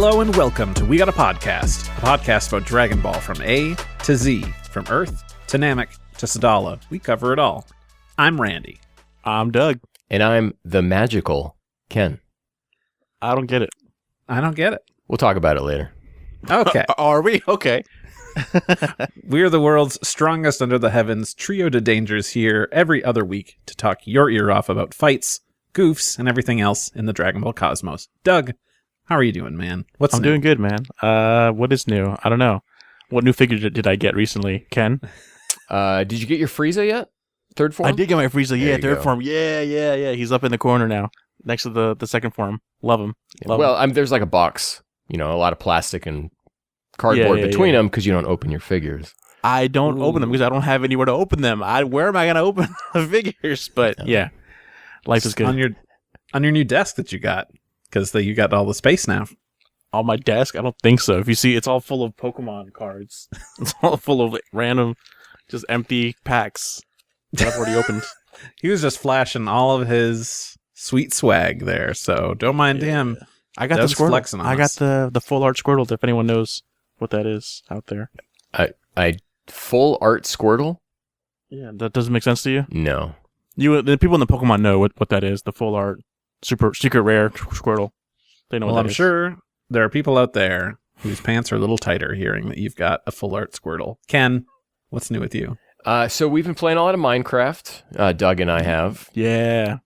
Hello and welcome to We Got a Podcast, a podcast about Dragon Ball from A to Z, from Earth to Namek to Sadala. We cover it all. I'm Randy. I'm Doug. And I'm the magical Ken. I don't get it. I don't get it. We'll talk about it later. Okay. Are we? Okay. We're the world's strongest under the heavens trio de dangers here every other week to talk your ear off about fights, goofs, and everything else in the Dragon Ball cosmos. Doug, how are you doing, man? I'm doing good, man. What is new? I don't know. What new figure did I get recently, Ken? Did you get your Frieza yet? Third form? I did get my Frieza. Yeah, third go. form. Yeah. He's up in the corner now, next to the second form. Love him. There's like a box, a lot of plastic and cardboard between them because you don't open your figures. I don't open them because I don't have anywhere to open them. Where am I going to open the figures? But yeah, life is good. On your new desk that you got, because you got all the space now. On my desk? I don't think so. If you see, it's all full of Pokemon cards. It's all full of random, just empty packs that I've already opened. He was just flashing all of his sweet swag there, so don't mind him. I got the Squirtle. I got the full art Squirtle, if anyone knows what that is out there. I full art Squirtle? Yeah, that doesn't make sense to you? No. The people in the Pokemon know what that is, the full art, super secret rare Squirtle. They know what that is. Well, I'm sure there are people out there whose pants are a little tighter hearing that you've got a full art Squirtle. Ken, what's new with you? So we've been playing a lot of Minecraft. Doug and I have. Yeah.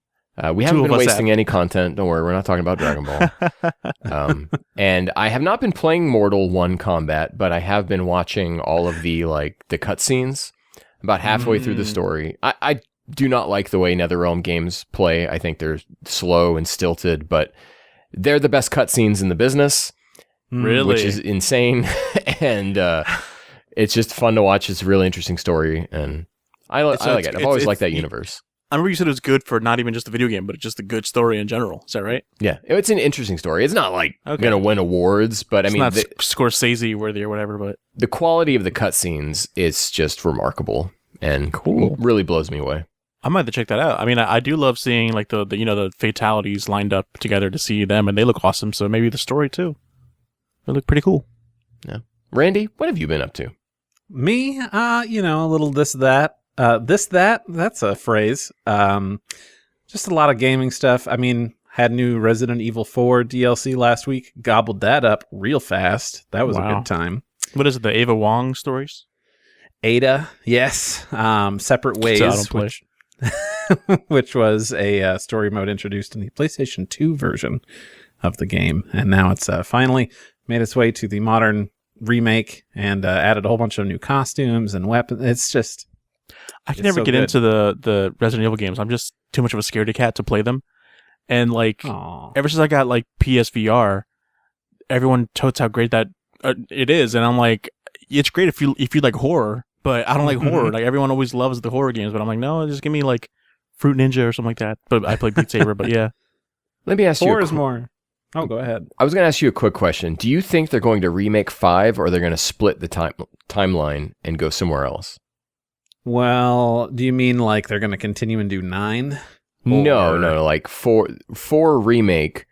We haven't been wasting any content. Don't worry, we're not talking about Dragon Ball. And I have not been playing Mortal 1 Combat, but I have been watching all of the cutscenes about halfway through the story. I do not like the way NetherRealm games play. I think they're slow and stilted, but they're the best cutscenes in the business. Really? Which is insane. And it's just fun to watch. It's a really interesting story, and I like it. I've always liked that universe. I remember you said it was good for not even just the video game, but just a good story in general. Is that right? Yeah, it's an interesting story. It's not going to win awards, but it's not Scorsese worthy or whatever. But the quality of the cutscenes is just remarkable and cool. Really blows me away. I might have to check that out. I mean, I do love seeing the fatalities lined up together to see them, and they look awesome. So maybe the story too. They look pretty cool. Yeah, Randy, what have you been up to? Me, a little this that. That's a phrase. Just a lot of gaming stuff. I mean, had new Resident Evil 4 DLC last week. Gobbled that up real fast. That was a good time. What is it, the Ava Wong stories? Ada, yes. Separate Ways, which was a story mode introduced in the PlayStation 2 version of the game. And now it's finally made its way to the modern remake and added a whole bunch of new costumes and weapons. It's just... I can never get into the Resident Evil games. I'm just too much of a scaredy cat to play them. And ever since I got PSVR, everyone totes how great that it is, and I'm like, it's great if you like horror, but I don't like horror. Like everyone always loves the horror games, but I'm like, no, just give me Fruit Ninja or something like that. But I play Beat Saber. But yeah, let me ask you. 4 is more. Oh, go ahead. I was going to ask you a quick question. Do you think they're going to remake 5, or they're going to split the timeline and go somewhere else? Well, do you mean they're going to continue and do 9? No. 4 remake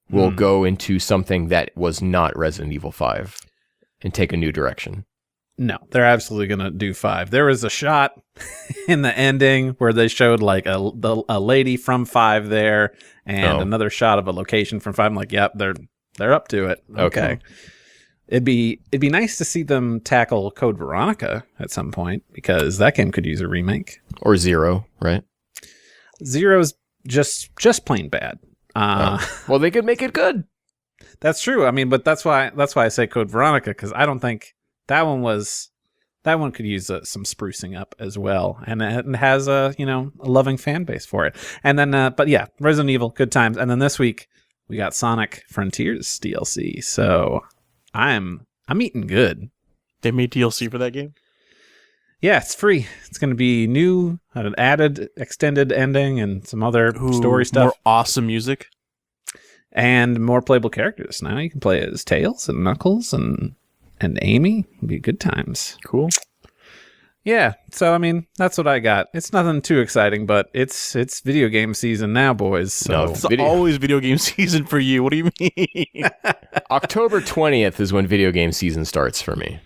will go into something that was not Resident Evil 5 and take a new direction. No, they're absolutely going to do 5. There was a shot in the ending where they showed a lady from 5 there and another shot of a location from 5. I'm like, yep, they're up to it. Okay. It'd be nice to see them tackle Code Veronica at some point, because that game could use a remake. Or Zero, right? Zero's just plain bad. Well, they could make it good. That's true. I mean, but that's why I say Code Veronica, because I don't think that one could use some sprucing up as well, and it has a loving fan base for it. And then, but yeah, Resident Evil, good times. And then this week we got Sonic Frontiers DLC. So I'm eating good. They made DLC for that game? Yeah, it's free. It's going to be new, an added extended ending, and some other story stuff. More awesome music. And more playable characters. Now you can play as Tails and Knuckles and Amy. It'll be good times. Cool. Yeah, so I mean, that's what I got. It's nothing too exciting, but it's video game season now, boys. So. No, It's always video game season for you. What do you mean? October 20th is when video game season starts for me.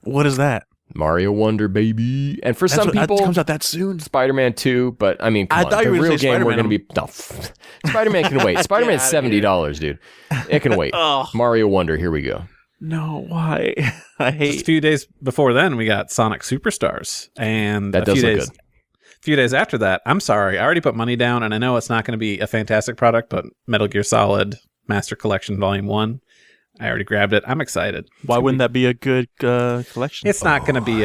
What is that? Mario Wonder, baby. And for some people, that comes out that soon. Spider-Man 2, but I mean, come I on, thought you the were real gonna say game we're Spider-Man. going to be... No, Spider-Man can wait. Spider-Man's $70, dude. It can wait. Mario Wonder, here we go. No, why? I Just a hate. few days before then, we got Sonic Superstars, and That a does few look days, good. A few days after that, I'm sorry, I already put money down, and I know it's not going to be a fantastic product, but Metal Gear Solid Master Collection Volume 1, I already grabbed it. I'm excited. Why wouldn't that be a good collection? It's not going to be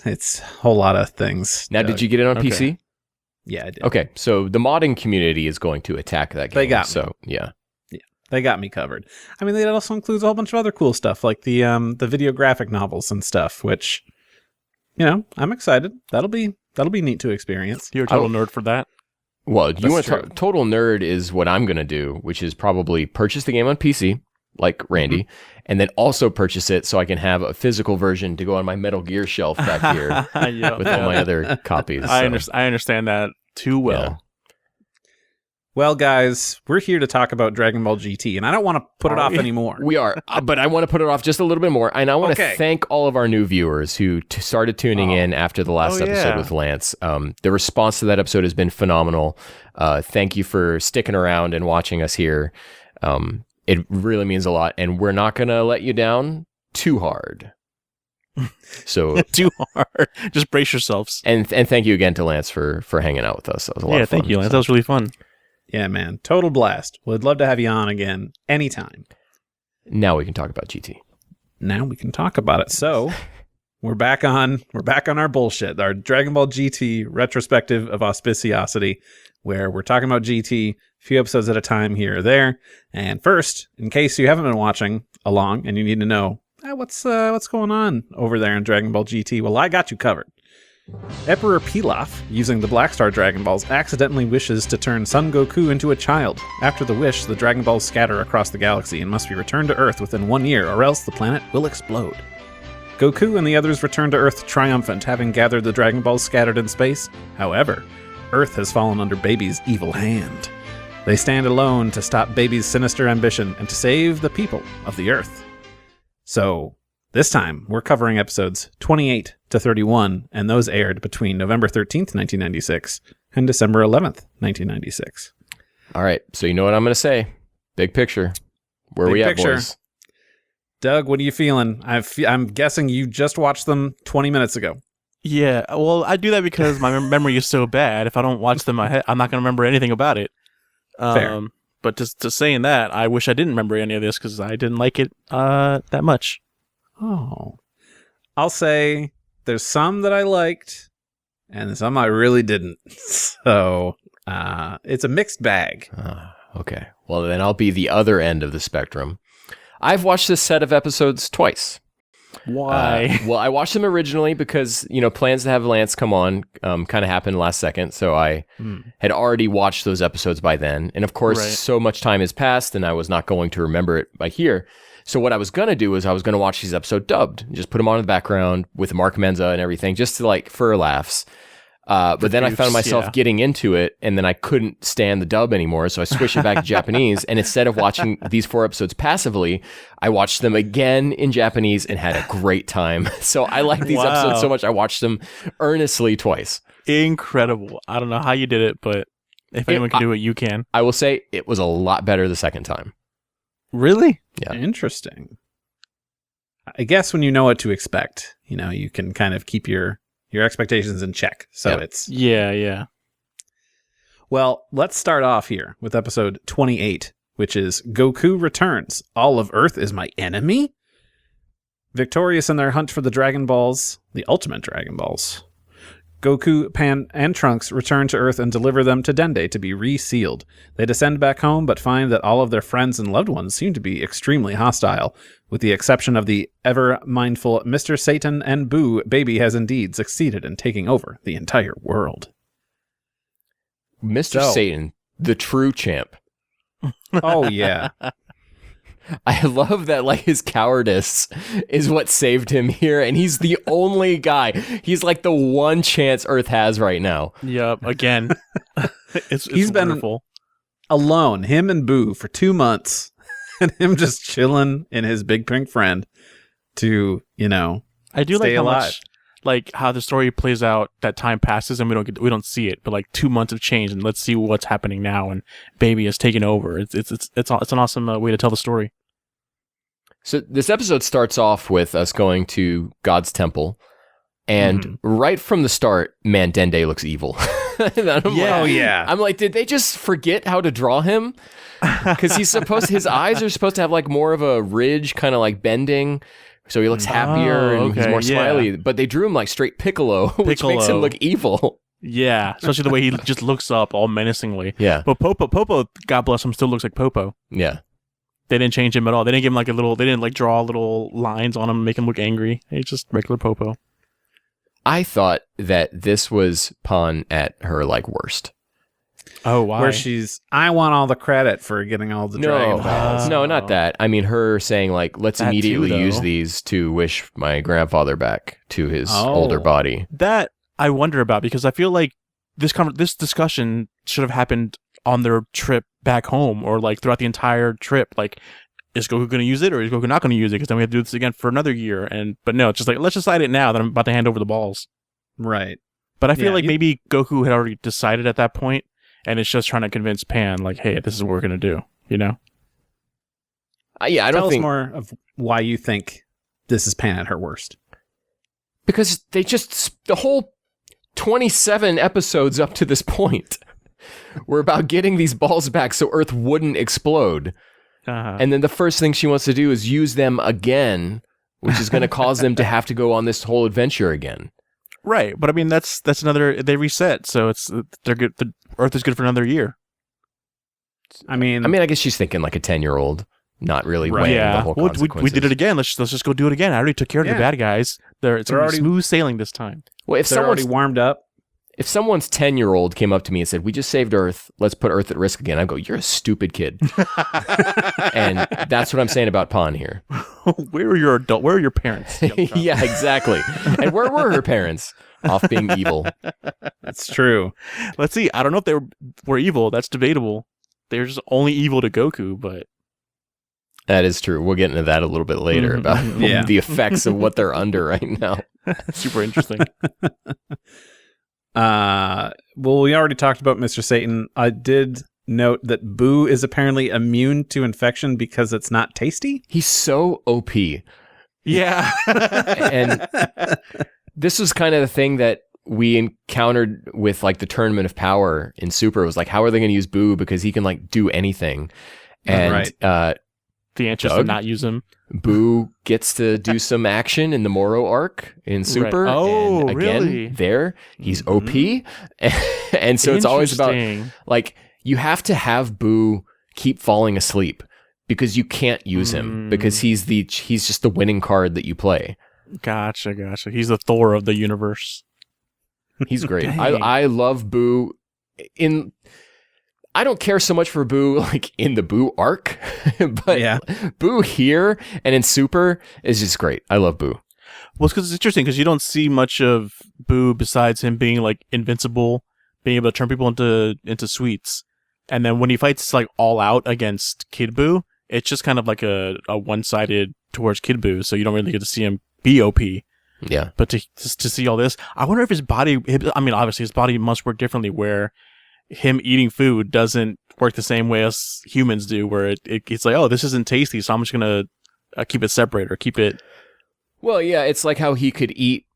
it's a whole lot of things. Now, did you get it on Okay. PC? Yeah, I did. Okay, so the modding community is going to attack that game. They got me. So, yeah. They got me covered. I mean, it also includes a whole bunch of other cool stuff, like the video graphic novels and stuff, which, I'm excited. That'll be neat to experience. You're a total nerd for that. Well, you want true. to total nerd is what I'm going to do, which is probably purchase the game on PC, like Randy, and then also purchase it so I can have a physical version to go on my Metal Gear shelf back here Yeah, with all my other copies. I so, understand that too well. Yeah. Well, guys, we're here to talk about Dragon Ball GT, and I don't want to put it Are off we? anymore. We are, but I want to put it off just a little bit more, and I want Okay. to thank all of our new viewers who started tuning in after the last episode with Lance. The response to that episode has been phenomenal. Thank you for sticking around and watching us here. It really means a lot, and we're not going to let you down too hard. So Too hard. Just brace yourselves. and thank you again to Lance for hanging out with us. That was a lot Yeah, of fun. thank you, Lance. That was really fun. Yeah, man. Total blast. Would love to have you on again anytime. Now we can talk about GT. Now we can talk about it. So we're back on our bullshit. Our Dragon Ball GT retrospective of auspiciosity, where we're talking about GT a few episodes at a time here or there. And first, in case you haven't been watching along and you need to know what's going on over there in Dragon Ball GT, well, I got you covered. Emperor Pilaf, using the Black Star Dragon Balls, accidentally wishes to turn Son Goku into a child. After the wish, the Dragon Balls scatter across the galaxy and must be returned to Earth within 1 year, or else the planet will explode. Goku and the others return to Earth triumphant, having gathered the Dragon Balls scattered in space. However, Earth has fallen under Baby's evil hand. They stand alone to stop Baby's sinister ambition and to save the people of the Earth. So, this time, we're covering episodes 28 to 31, and those aired between November 13th, 1996, and December 11th, 1996. All right, so you know what I'm going to say. Big picture. Where Big we at, picture. boys? Doug, what are you feeling? I'm guessing you just watched them 20 minutes ago. Yeah, well, I do that because my memory is so bad. If I don't watch them, I'm not going to remember anything about it. Fair. But just saying that, I wish I didn't remember any of this because I didn't like it that much. Oh. I'll say there's some that I liked, and some I really didn't. So, it's a mixed bag. Okay. Well, then I'll be the other end of the spectrum. I've watched this set of episodes twice. Why? Well, I watched them originally because, plans to have Lance come on kind of happened last second. So I had already watched those episodes by then. And of course, Right. so much time has passed and I was not going to remember it by here. So what I was going to do is I was going to watch these episodes dubbed, just put them on in the background with Mark Menza and everything, just to for laughs. But then I found myself getting into it, and then I couldn't stand the dub anymore, so I switched it back to Japanese. And instead of watching these 4 episodes passively, I watched them again in Japanese and had a great time. So I like these episodes so much, I watched them earnestly twice. Incredible. I don't know how you did it, but if anyone can do it, you can. I will say it was a lot better the second time. Really? Yeah. Interesting. I guess when you know what to expect, you can kind of keep your expectations in check. So it's... Yeah. Well, let's start off here with episode 28, which is Goku Returns. All of Earth is my enemy? Victorious in their hunt for the Dragon Balls, the ultimate Dragon Balls, Goku, Pan, and Trunks return to Earth and deliver them to Dende to be resealed. They descend back home, but find that all of their friends and loved ones seem to be extremely hostile. With the exception of the ever-mindful Mr. Satan and Boo, Baby has indeed succeeded in taking over the entire world. Mr. Satan, the true champ. Oh, yeah. I love that, like, his cowardice is what saved him here, and he's the only guy. He's like the one chance Earth has right now. Yep, again. He's wonderful. Been alone, him and Boo, for 2 months, and him just chilling in his big pink friend to, I do stay like how alive. much, like, how the story plays out, that time passes and we don't see it, but like 2 months have changed, and let's see what's happening now, and Baby has taken over. It's an awesome way to tell the story. So this episode starts off with us going to God's temple, and right from the start, man, Dende looks evil. I'm like, did they just forget how to draw him? Because his eyes are supposed to have like more of a ridge, kind of like bending, so he looks happier and he's more smiley. But they drew him like straight Piccolo, which makes him look evil. Yeah, especially the way he just looks up all menacingly. Yeah. But Popo, God bless him, still looks like Popo. Yeah. They didn't change him at all. They didn't give him like they didn't like draw little lines on him and make him look angry. He's just regular Popo. I thought that this was Pan at her like worst. Oh, why? Where I want all the credit for getting all the Dragon Balls. No, not that. I mean, her saying like, let's That immediately too, though. use these to wish my grandfather back to his older body. That I wonder about, because I feel like this discussion should have happened on their trip back home, or like throughout the entire trip. Like, is Goku going to use it, or is Goku not going to use it? Because then we have to do this again for another year. But no, it's just like, let's decide it now that I'm about to hand over the balls. Right. But I feel like maybe Goku had already decided at that point, and it's just trying to convince Pan, like, hey, this is what we're going to do, I don't Tell think... us more of why you think this is Pan at her worst. Because the whole 27 episodes up to this point were about getting these balls back so Earth wouldn't explode. And then the first thing she wants to do is use them again, which is going to cause them to have to go on this whole adventure again. Right, but I mean that's another. They reset, so they're good. The Earth is good for another year. I mean, I guess she's thinking like a 10-year-old, not really weighing the whole consequences. We did it again. Let's just go do it again. I already took care of the bad guys. It's already smooth sailing this time. Well, if they're already warmed up. If someone's 10-year-old came up to me and said, "We just saved Earth. Let's put Earth at risk again," I'd go, "You're a stupid kid." And that's what I'm saying about Pan here. Where are your parents? Yeah, exactly. And where were her parents? Off being evil. That's true. Let's see. I don't know if they were evil. That's debatable. They're just only evil to Goku, but that is true. We'll get into that a little bit later about the effects of what they're under right now. Super interesting. Well, we already talked about Mr. Satan. I did note that Boo is apparently immune to infection because it's not tasty. He's so OP. Yeah. And this was kind of the thing that we encountered with like the Tournament of Power in Super. It was like, how are they going to use Boo? Because he can like do anything. And the answer is to not use him. Boo gets to do some action in the Moro arc in Super. Right. Oh, and again, really? There, he's OP. And so it's always about, like, you have to have Boo keep falling asleep because you can't use him because he's just the winning card that you play. Gotcha. He's the Thor of the universe. He's great. I love Boo. I don't care so much for Boo like in the Boo arc, but Boo here and in Super is just great. I love Boo. Well, it's because it's interesting because you don't see much of Boo besides him being like invincible, being able to turn people into sweets, and then when he fights like all out against Kid Boo, it's just kind of like a one-sided towards Kid Boo, so you don't really get to see him be OP. Yeah. But to see all this, I wonder if his body. I mean, obviously his body must work differently where him eating food doesn't work the same way as humans do, where it's like, oh, this isn't tasty, so I'm just going to keep it separate or keep it. Well, yeah, it's like how he could eat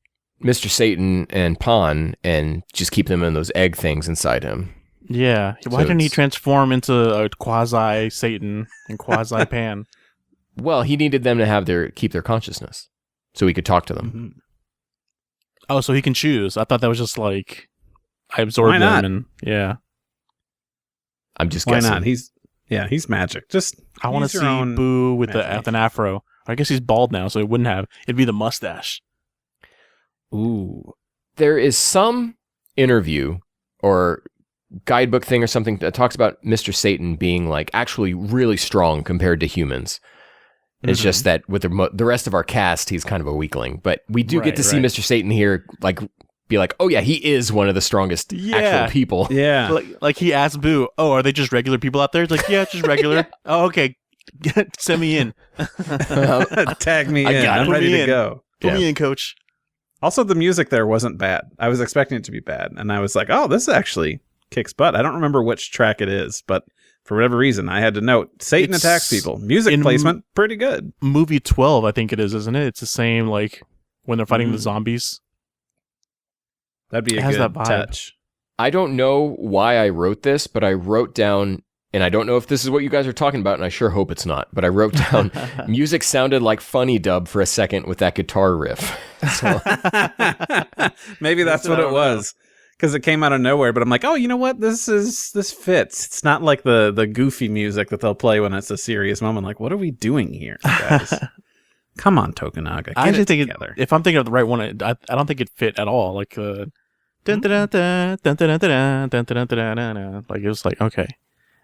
Mr. Satan and Pan and just keep them in those egg things inside him. Yeah. Why didn't he transform into a quasi-Satan and quasi-Pan? Well, he needed them to keep their consciousness so he could talk to them. Mm-hmm. Oh, so he can choose. I thought that was just like, I absorbed them and yeah. I'm just guessing. Why not? He's magic. Just I want to see Boo with an afro. I guess he's bald now, so it wouldn't have. It'd be the mustache. Ooh. There is some interview or guidebook thing or something that talks about Mr. Satan being like actually really strong compared to humans. It's just that with the rest of our cast, he's kind of a weakling. But we do get to see Mr. Satan here, like, be like, oh yeah, he is one of the strongest actual people. Yeah. Like he asked Boo, oh, are they just regular people out there? It's like, yeah, just regular. Oh, okay. Send me in. Tag me in. I'm ready to go. Put me in, coach. Also, the music there wasn't bad. I was expecting it to be bad. And I was like, oh, this actually kicks butt. I don't remember which track it is, but for whatever reason, I had to note Satan attacks people. Music placement, pretty good. Movie 12, I think it is, isn't it? It's the same, like, when they're fighting the zombies. That'd be a good touch. I don't know why I wrote this, but I wrote down, and I don't know if this is what you guys are talking about, and I sure hope it's not, but I wrote down, music sounded like Funny Dub for a second with that guitar riff. So. Maybe that's what it was. Because it came out of nowhere, but I'm like, oh, you know what? This fits. It's not like the goofy music that they'll play when it's a serious moment. Like, what are we doing here, guys? Come on, Tokunaga. I actually think if I'm thinking of the right one, I don't think it fit at all. Like, like it was like, okay.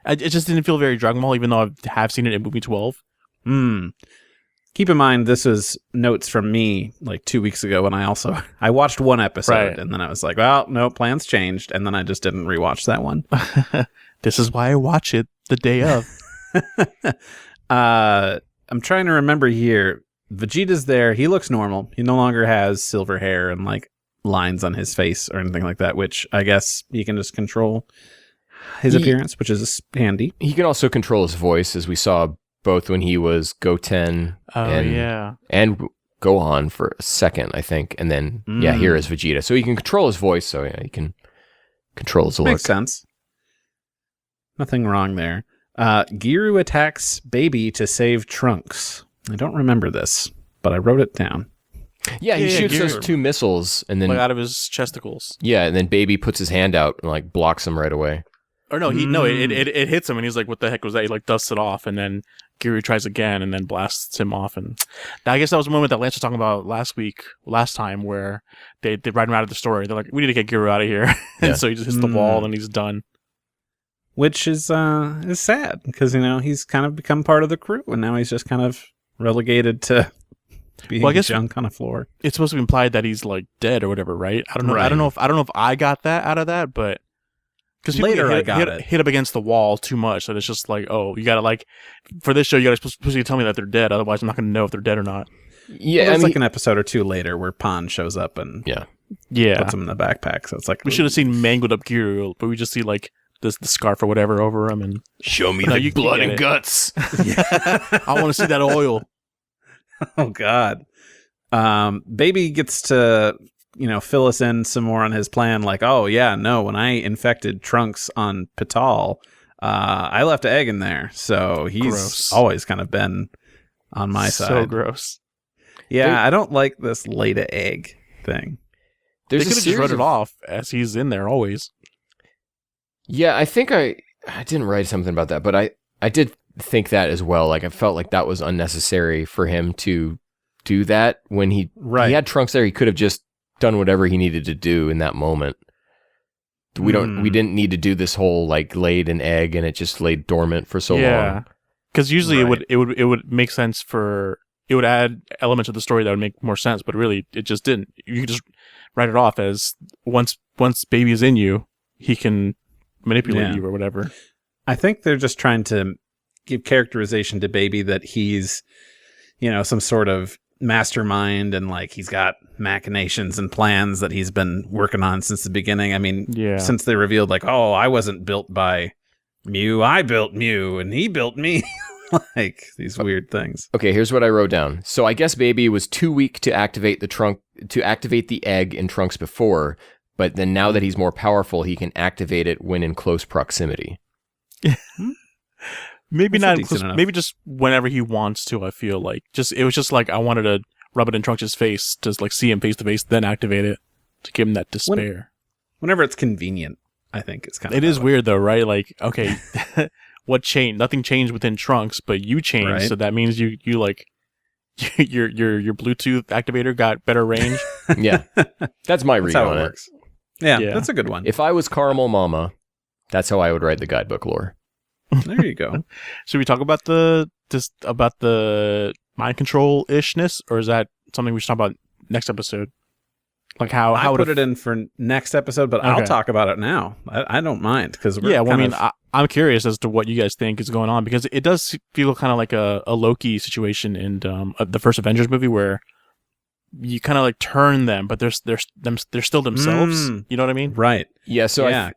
It just didn't feel very Dragon Ball, even though I have seen it in movie 12. Keep in mind, this is notes from me like 2 weeks ago when I watched one episode and then I was like, well, no, plans changed. And then I just didn't rewatch that one. This is why I watch it the day of. I'm trying to remember here. Vegeta's there. He looks normal. He no longer has silver hair and like lines on his face or anything like that, which I guess he can just control his appearance, which is handy. He can also control his voice, as we saw both when he was Goten and Gohan for a second, I think. And then, here is Vegeta. So he can control his voice, so yeah, he can control his look. Makes sense. Nothing wrong there. Giru attacks Baby to save Trunks. I don't remember this, but I wrote it down. Yeah, he shoots those two missiles and then out of his chesticles. Yeah, and then Baby puts his hand out and like blocks him right away. Or no, it hits him and he's like, "What the heck was that?" He like dusts it off, and then Giru tries again and then blasts him off. And I guess that was a moment that Lance was talking about last time, where they write him out of the story. They're like, "We need to get Giru out of here," and so he just hits the wall and he's done. Which is sad because he's kind of become part of the crew, and now he's just kind of relegated to being junk on a floor. It's supposed to be implied that he's like dead or whatever, right? I don't know. Right. I don't know if I got that out of that, but because later I got hit up against the wall too much, that it's just like, oh, you gotta like for this show, you gotta supposed to tell me that they're dead, otherwise I'm not gonna know if they're dead or not. Yeah, there's like an episode or two later where Pan shows up and puts him in the backpack. So it's like we should have seen mangled up Giru, but we just see like the scarf or whatever over him and show me the blood and guts. I want to see that oil. Oh God. Baby gets to fill us in some more on his plan. Like, oh yeah, no, when I infected Trunks on Pital, I left an egg in there, so he's always kind of been on my side. So gross. Yeah, I don't like this laid a egg thing. They could have just wrote it off as he's in there always. Yeah, I think I didn't write something about that, but I did think that as well. Like, I felt like that was unnecessary for him to do that when he had Trunks there. He could have just done whatever he needed to do in that moment. We didn't need to do this whole like laid an egg and it just laid dormant for so long. Yeah, because usually it would make sense it would add elements of the story that would make more sense, but really it just didn't. You could just write it off as once Baby is in you, he can manipulate you or whatever. I think they're just trying to give characterization to Baby that he's, some sort of mastermind and like he's got machinations and plans that he's been working on since the beginning. I mean, since they revealed like, oh, I wasn't built by Mew, I built Mew and he built me. Like these weird things. Okay, here's what I wrote down. So I guess Baby was too weak to activate the egg in Trunks before, but then now that he's more powerful, he can activate it when in close proximity. Maybe not close, maybe just whenever he wants to. I feel like it was just like I wanted to rub it in Trunks' face to like see him face to face, then activate it to give him that despair. Whenever it's convenient, I think it's kind of. It is weird though, right? Like, okay, what changed? Nothing changed within Trunks, but you changed, right? So that means you like your Bluetooth activator got better range. Yeah, that's my read on it. Yeah, that's a good one. If I was Caramel Mama, that's how I would write the guidebook lore. There you go. Should we talk about the mind control ishness, or is that something we should talk about next episode? Like how I put it in for next episode, but I'll talk about it now. I don't mind because I'm curious as to what you guys think is going on, because it does feel kind of like a Loki situation in the first Avengers movie where you kind of like turn them, but they're still themselves. You know what I mean? Right. Yeah. So yeah.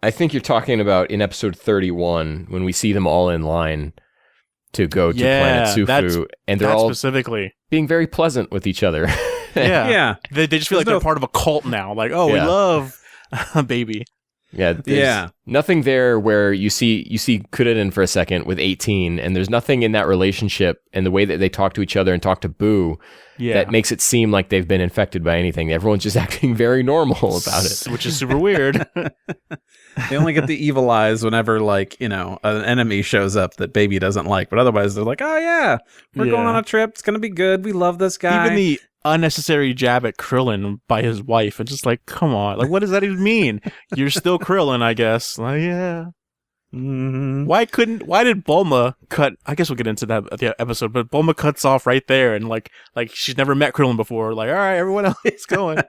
I think you're talking about in episode 31 when we see them all in line to go to Planet Sufu, and they're all specifically being very pleasant with each other. Yeah. They just feel like they're part of a cult now. Like, we love baby. Yeah. Nothing there where you see Kuririn for a second with 18, and there's nothing in that relationship and the way that they talk to each other and talk to Boo that makes it seem like they've been infected by anything. Everyone's just acting very normal about it, which is super weird. They only get the evil eyes whenever, like, an enemy shows up that baby doesn't like, but otherwise they're like, oh yeah, we're going on a trip, it's gonna be good, we love this guy. Even the unnecessary jab at Krillin by his wife, and just like, come on, like, what does that even mean? You're still Krillin, I guess. Like, yeah. Mm-hmm. Why did Bulma cut? I guess we'll get into that at the episode, but Bulma cuts off right there, and like she's never met Krillin before. Like, all right, everyone else is going.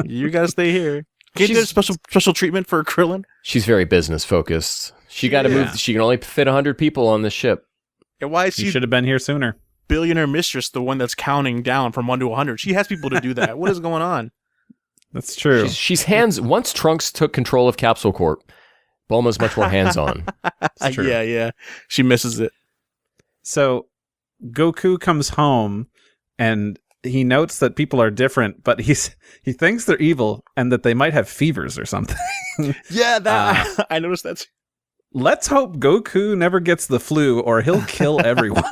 You gotta stay here. Can't you get special treatment for Krillin? She's very business focused. She got to move. She can only fit 100 people on the ship. And why is she should have been here sooner? Billionaire mistress, the one that's counting down from 1 to 100. She has people to do that. What is going on? That's true. She's hands. Once Trunks took control of Capsule Corp, Bulma's much more hands-on. It's true. Yeah. She misses it. So Goku comes home and he notes that people are different, but he thinks they're evil and that they might have fevers or something. Yeah, I noticed that. Let's hope Goku never gets the flu or he'll kill everyone.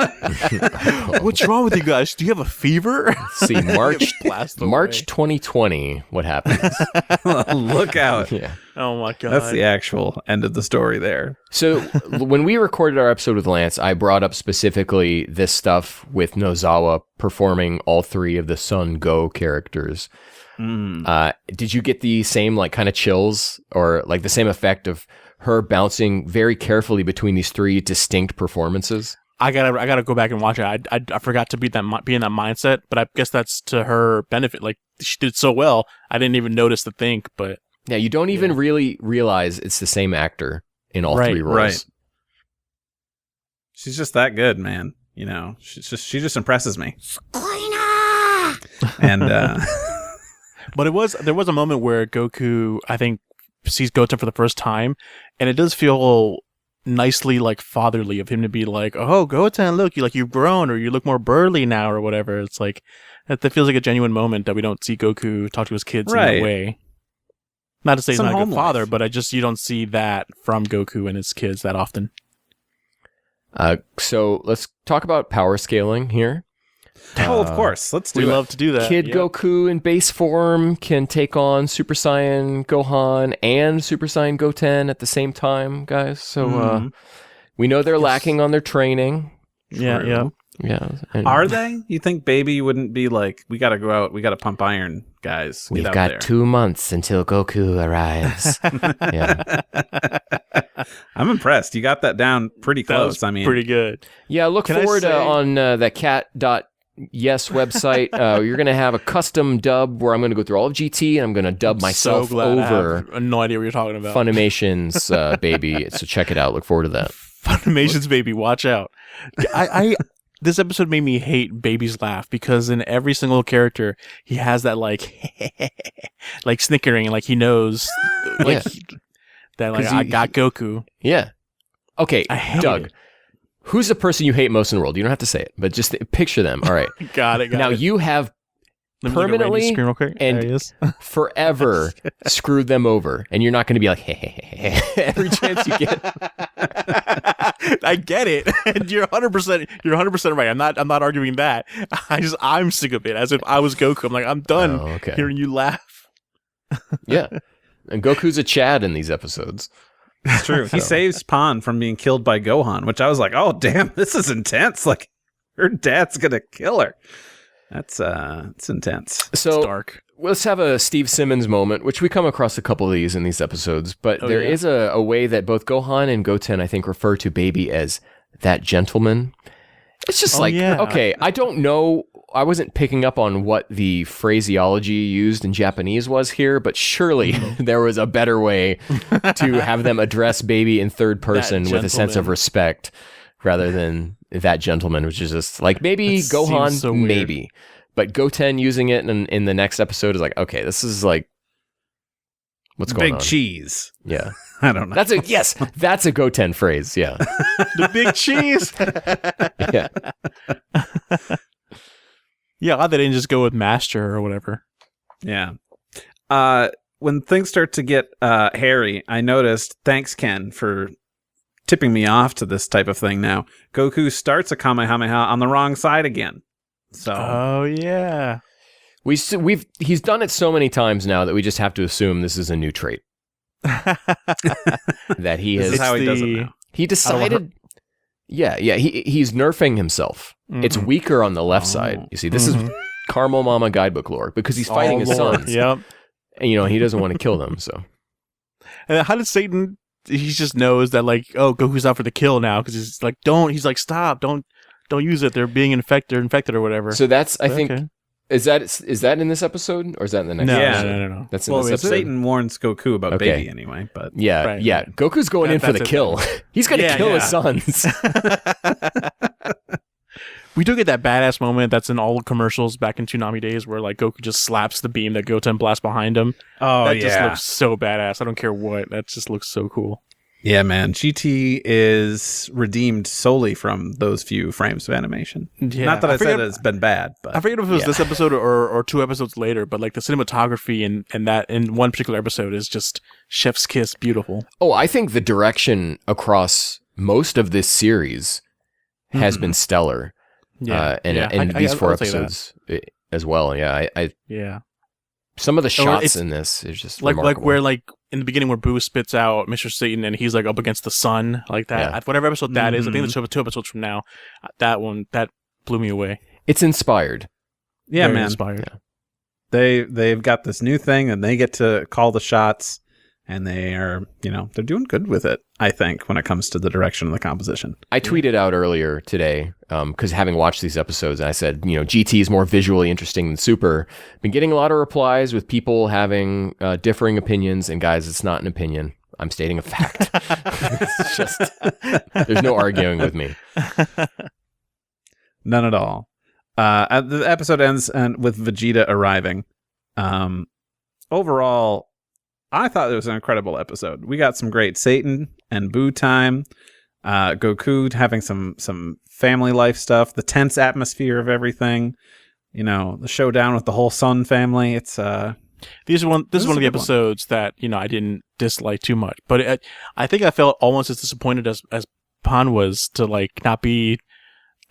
What's wrong with you guys? Do you have a fever? See, March 2020, what happens? Look out. Yeah. Oh my God. That's the actual end of the story there. So when we recorded our episode with Lance, I brought up specifically this stuff with Nozawa performing all 3 of the Sun Go characters. Did you get the same like kind of chills or like the same effect of her bouncing very carefully between these 3 distinct performances? I gotta go back and watch it. I forgot to be in that mindset, but I guess that's to her benefit. Like, she did so well, I didn't even notice the think. But yeah, you don't even really realize it's the same actor in all 3 roles. Right. She's just that good, man. She just impresses me. And but there was a moment where Goku, I think, sees Goten for the first time, and it does feel nicely like fatherly of him to be like, oh, Goten, look, you've grown, or you look more burly now, or whatever. It's like that feels like a genuine moment that we don't see Goku talk to his kids in that way. Not to say he's not a good father, but you don't see that from Goku and his kids that often. So let's talk about power scaling here. Oh, of course. Let's do it. We love to do that. Kid Goku in base form can take on Super Saiyan Gohan and Super Saiyan Goten at the same time, guys. So we know they're lacking on their training. Yeah. Are they? You think Baby wouldn't be like, we got to go out, we got to pump iron, guys. We've got 2 months until Goku arrives. Yeah. I'm impressed. You got that down pretty close. I mean, pretty good. Yeah, look forward on that cat.yes website. You're going to have a custom dub where I'm going to go through all of GT and I'm going to dub myself over. I have no idea what you're talking about. Funimation's Baby. So check it out. Look forward to that. Funimation's Baby. Watch out. This episode made me hate Baby's laugh because in every single character he has that like snickering, like he knows like that like I got Goku. Yeah. Okay, Doug. It. Who's the person you hate most in the world? You don't have to say it, but just picture them. All right. Got it. Now you have permanently and forever screwed them over, and you're not going to be like, hey, every chance you get. I get it, and you're 100% right. I'm not arguing that. I'm sick of it. As if I was Goku, I'm like, I'm done hearing you laugh. Yeah, and Goku's a Chad in these episodes. It's true. He saves Pan from being killed by Gohan, which I was like, oh damn, this is intense. Like, her dad's gonna kill her. That's it's intense. So it's dark. Let's have a Steve Simmons moment, which we come across a couple of these in these episodes, but there is a way that both Gohan and Goten, I think, refer to Baby as that gentleman. It's just okay, I don't know. I wasn't picking up on what the phraseology used in Japanese was here, but surely there was a better way to have them address baby in third person with a sense of respect rather than that gentleman, which is just like maybe Gohan, so maybe. But Goten using it in the next episode is like, okay, this is like, what's going on? Big cheese. Yeah. I don't know. That's a Goten phrase. Yeah. The big cheese. Yeah. Yeah, they didn't just go with master or whatever. Yeah. When things start to get hairy, I noticed, thanks Ken for tipping me off to this type of thing now. Goku starts a Kamehameha on the wrong side again. So. Oh yeah. He's done it so many times now that we just have to assume this is a new trait. That he has. This is how he does it now. He decided. He's nerfing himself. Mm-hmm. It's weaker on the left side. You see, this is Caramel Mama guidebook lore because he's fighting his sons. Yep. And he doesn't want to kill them. So. And how did Satan? He just knows that Goku's out for the kill now because he's like, don't. He's like, stop, don't use it. They're being infected or whatever. So that's I think. Is that in this episode or is that in the next episode? No. That's in this episode. Satan warns Goku about baby anyway, but yeah. Goku's going in for the kill. He's going to kill his sons. We do get that badass moment that's in all commercials back in Toonami days where Goku just slaps the beam that Goten blasts behind him. Oh, that just looks so badass. I don't care what. That just looks so cool. Yeah, man. GT is redeemed solely from those few frames of animation. Yeah. Not that I said it's been bad, but I forget if it was this episode or 2 episodes later, but the cinematography and that in one particular episode is just chef's kiss beautiful. Oh, I think the direction across most of this series has been stellar. Yeah. And these 4 episodes as well. Yeah. Yeah. Some of the shots in this is just remarkable. Where in the beginning where Boo spits out Mr. Satan and he's up against the sun like that. Yeah. Whatever episode that is, I think it's 2 episodes from now. That one that blew me away. It's inspired. Yeah, Very man. Inspired. Yeah. They've got this new thing and they get to call the shots and they are, they're doing good with it, I think, when it comes to the direction of the composition. I tweeted out earlier today, because having watched these episodes, I said, GT is more visually interesting than Super. Been getting a lot of replies with people having differing opinions, and guys, it's not an opinion. I'm stating a fact. It's just, there's no arguing with me. None at all. The episode ends with Vegeta arriving. Overall, I thought it was an incredible episode. We got some great Satan and Boo time. Goku having some family life stuff. The tense atmosphere of everything. The showdown with the whole Sun family. It's this is one of the episodes that I didn't dislike too much, but I think I felt almost as disappointed as Pan was to not be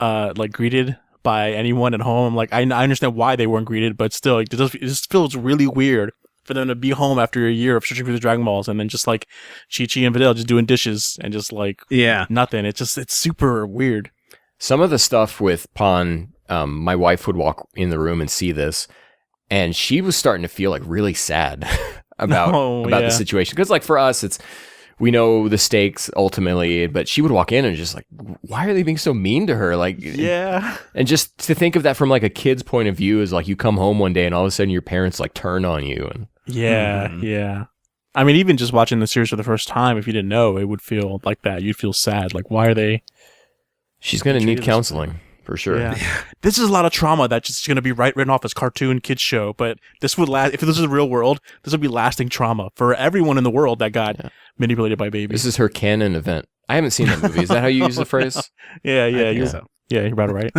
greeted by anyone at home. I understand why they weren't greeted, but still, it just feels really weird for them to be home after a year of searching for the Dragon Balls and then just Chi-Chi and Videl just doing dishes and just nothing. It's super weird. Some of the stuff with Pan, my wife would walk in the room and see this, and she was starting to feel really sad about the situation. Because for us, we know the stakes ultimately, but she would walk in and just why are they being so mean to her? And just to think of that from a kid's point of view is you come home one day and all of a sudden your parents turn on you. And yeah. I mean, even just watching the series for the first time, if you didn't know, it would feel like that. You'd feel sad. Why are they? She's going to need counseling for sure. Yeah. This is a lot of trauma that's just going to be written off as cartoon kids show, but this would last. If this is the real world, this would be lasting trauma for everyone in the world that got manipulated by babies. This is her canon event. I haven't seen that movie. Is that how you use the phrase? Yeah. You're about right.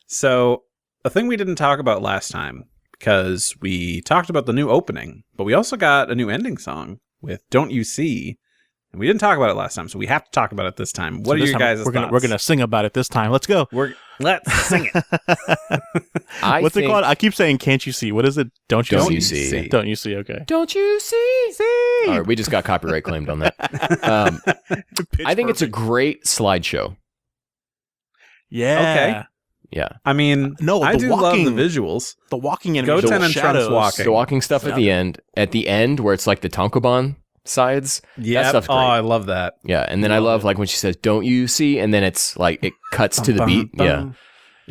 So a thing we didn't talk about last time, because we talked about the new opening, but we also got a new ending song with Don't You See? And we didn't talk about it last time, so we have to talk about it this time. What are your guys' thoughts? We're gonna sing about it this time. Let's go. Let's sing it. What's it called? I keep saying "Can't you see?" What is it? Don't you see? Don't you see? Okay. Don't you see? See. All right, we just got copyright claimed on that. I think it's a great slideshow. Yeah. Okay. Yeah. I mean, I do love the visuals. The walking and Goten and Trunks walking. The walking stuff at the end where it's the Tankoban sides. Yeah. That stuff's great. I love that. Yeah, and then I love like when she says, "Don't you see?" And then it's like it cuts to the beat. Yeah.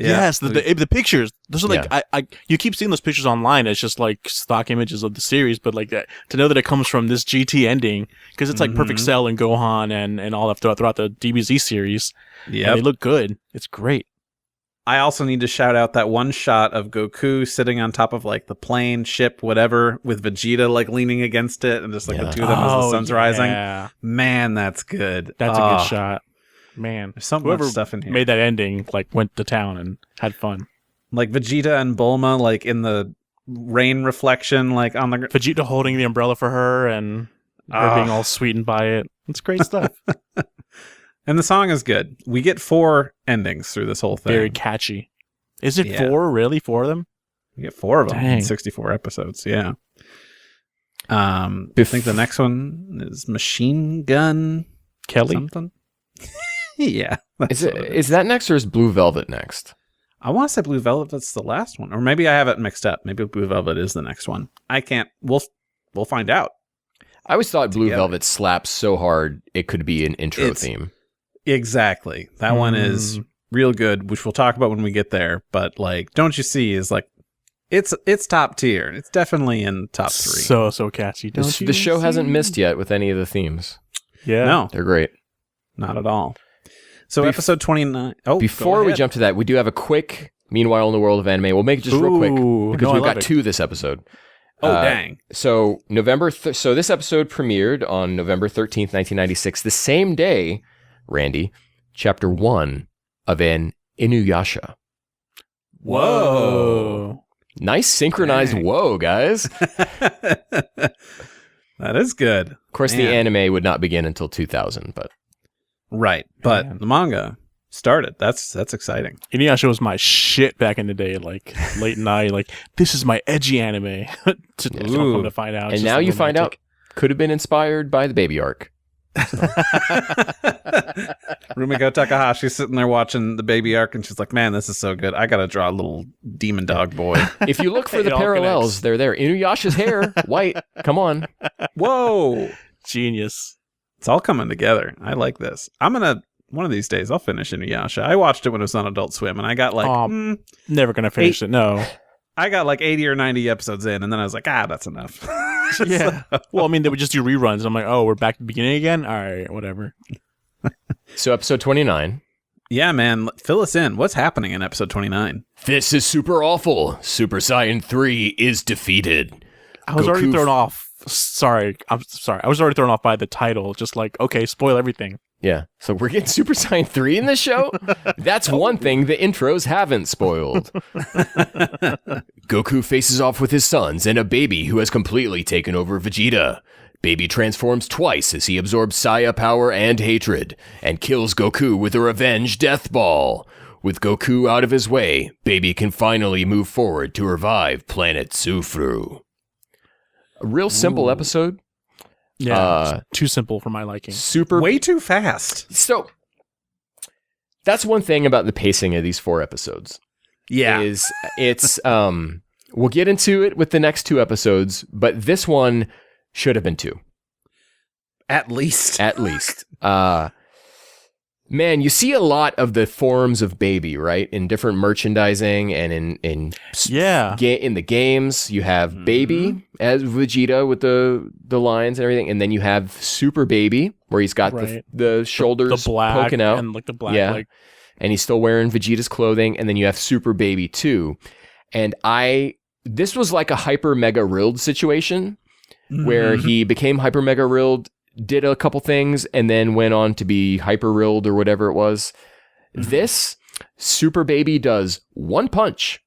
Yes, the pictures. Those are like you keep seeing those pictures online. It's just like stock images of the series, but like to know that it comes from this GT ending because it's like Perfect Cell and Gohan and all that throughout the DBZ series. Yeah, they look good. It's great. I also need to shout out that one shot of Goku sitting on top of like the plane, ship, whatever, with Vegeta like leaning against it, and just like the two of them as the sun's rising. Man, that's good. That's a good shot. Man, there's so much stuff in here. Made that ending like went to town and had fun. Like Vegeta and Bulma, like in the rain reflection, like on the Vegeta holding the umbrella for her and her being all sweetened by it. It's great stuff. And the song is good. We get 4 endings through this whole thing. Very catchy. Is it 4? Really, 4 of them? We get 4 of them in 64 episodes. Yeah. I think the next one is Machine Gun Kelly. Something. Yeah. Is that next or is Blue Velvet next? I want to say Blue Velvet's the last one, or maybe I have it mixed up. Maybe Blue Velvet is the next one. I can't. We'll find out. I always thought Blue Velvet slaps so hard it could be an intro theme. Exactly. That one is real good, which we'll talk about when we get there. But like, Don't You See is like, it's top tier. It's definitely in top 3. So catchy. The show hasn't missed yet with any of the themes. Yeah, no, they're great. Not at all. So episode 29. Oh, before we jump to that, we do have a quick Meanwhile in the World of Anime. We'll make it just real quick because we've got 2 this episode. Oh, dang. So so this episode premiered on November 13th, 1996, the same day, Randy, chapter 1 of an Inuyasha. Whoa. Nice synchronized whoa, guys. That is good. Of course, the anime would not begin until 2000, but... Right, but the manga started. That's exciting. Inuyasha was my shit back in the day, like late night, like this is my edgy anime. to find out, and now you find out could have been inspired by the Baby arc. So. Rumiko Takahashi's sitting there watching the Baby arc, and she's like, "Man, this is so good. I gotta draw a little demon dog boy." If you look for the parallels, they're there. Inuyasha's hair, white. Come on, whoa, genius. It's all coming together. I like this. One of these days, I'll finish Inuyasha. I watched it when it was on Adult Swim, and I got like... never going to finish it, no. I got like 80 or 90 episodes in, and then I was like, that's enough. Yeah. Well, I mean, they would just do reruns. I'm like, we're back to the beginning again? All right, whatever. So episode 29. Yeah, man. Fill us in. What's happening in episode 29? This is super awful. Super Saiyan 3 is defeated. I was already thrown off. I'm sorry. I was already thrown off by the title. Just like, okay, spoil everything. Yeah. So we're getting Super Saiyan 3 in this show? That's one thing the intros haven't spoiled. Goku faces off with his sons and a baby who has completely taken over Vegeta. Baby transforms twice as he absorbs Saya power and hatred, and kills Goku with a revenge death ball. With Goku out of his way, Baby can finally move forward to revive planet Sufru. A real simple episode. Yeah, too simple for my liking. Way too fast. So, that's one thing about the pacing of these 4 episodes. Yeah. It's we'll get into it with the next 2 episodes, but this one should have been 2. At least. Man, you see a lot of the forms of Baby, right? In different merchandising and in the games, you have Baby as Vegeta with the lines and everything, and then you have Super Baby where he's got the shoulders the black poking out, and like the black, and he's still wearing Vegeta's clothing, and then you have Super Baby too. And this was like a Hyper Mega Rilled situation where he became Hyper Mega Rilled, did a couple things, and then went on to be Hyper Rilled or whatever it was. This Super Baby does one punch.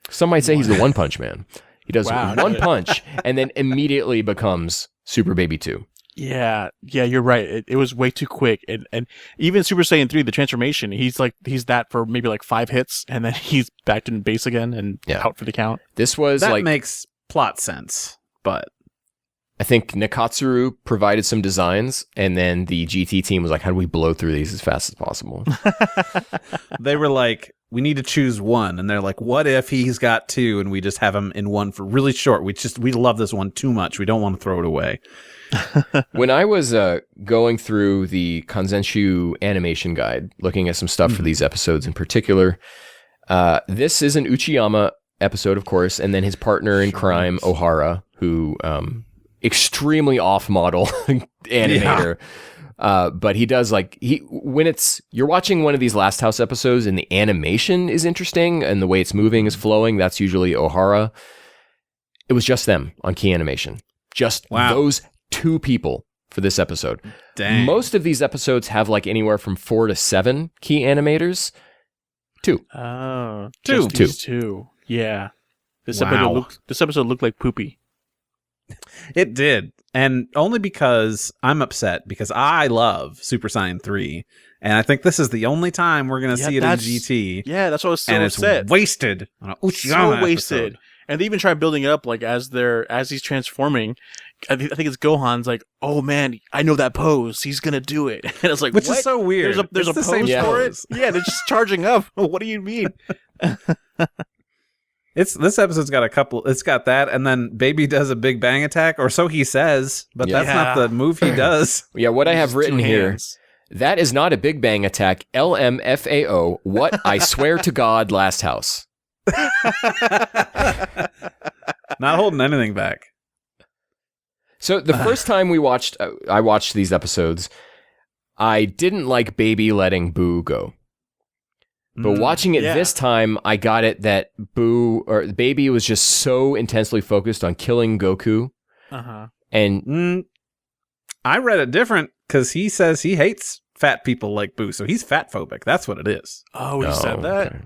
Some might say he's the One Punch Man. He does one punch and then immediately becomes Super Baby 2. Yeah, you're right. It was way too quick. And even Super Saiyan 3, the transformation, he's that for maybe like 5 hits, and then he's back to base again and out for the count. That makes plot sense, but I think Nakatsuru provided some designs, and then the GT team was like, how do we blow through these as fast as possible? They were like, we need to choose one. And they're like, what if he's got two and we just have him in one for really short? We love this one too much. We don't want to throw it away. When I was going through the Kanzenshu animation guide, looking at some stuff for these episodes in particular, this is an Uchiyama episode, of course, and then his partner in crime, Ohara, who extremely off-model animator. But he does when you're watching one of these Last House episodes and the animation is interesting and the way it's moving is flowing, that's usually Ohara. It was just them on key animation. Just those two people for this episode. Dang. Most of these episodes have anywhere from 4 to 7 key animators. 2. Oh, two. Two. Yeah. This episode looked like poopy. It did. And only because I'm upset because I love Super Saiyan 3. And I think this is the only time we're going to see it in GT. Yeah, that's what I was so upset. It's wasted on an Uchiyama wasted. episode. And they even try building it up as he's transforming. I think it's Gohan's like, oh man, I know that pose. He's gonna do it. And it's like, which what? is so weird. There's a pose for it. Yeah, they're just charging up. What do you mean? This episode's got a couple. It's got that, and then Baby does a Big Bang attack, or so he says, but that's not the move he does. Yeah, what I have written here. That is not a Big Bang attack. LMFAO. What? I swear to God, Last House. Not holding anything back. So the first time I watched these episodes, I didn't like Baby letting Boo go. But watching it this time, I got it that Baby was just so intensely focused on killing Goku. Uh-huh. And I read it different because he says he hates fat people like Boo, so he's fat phobic. That's what it is. Oh, he said that? Okay.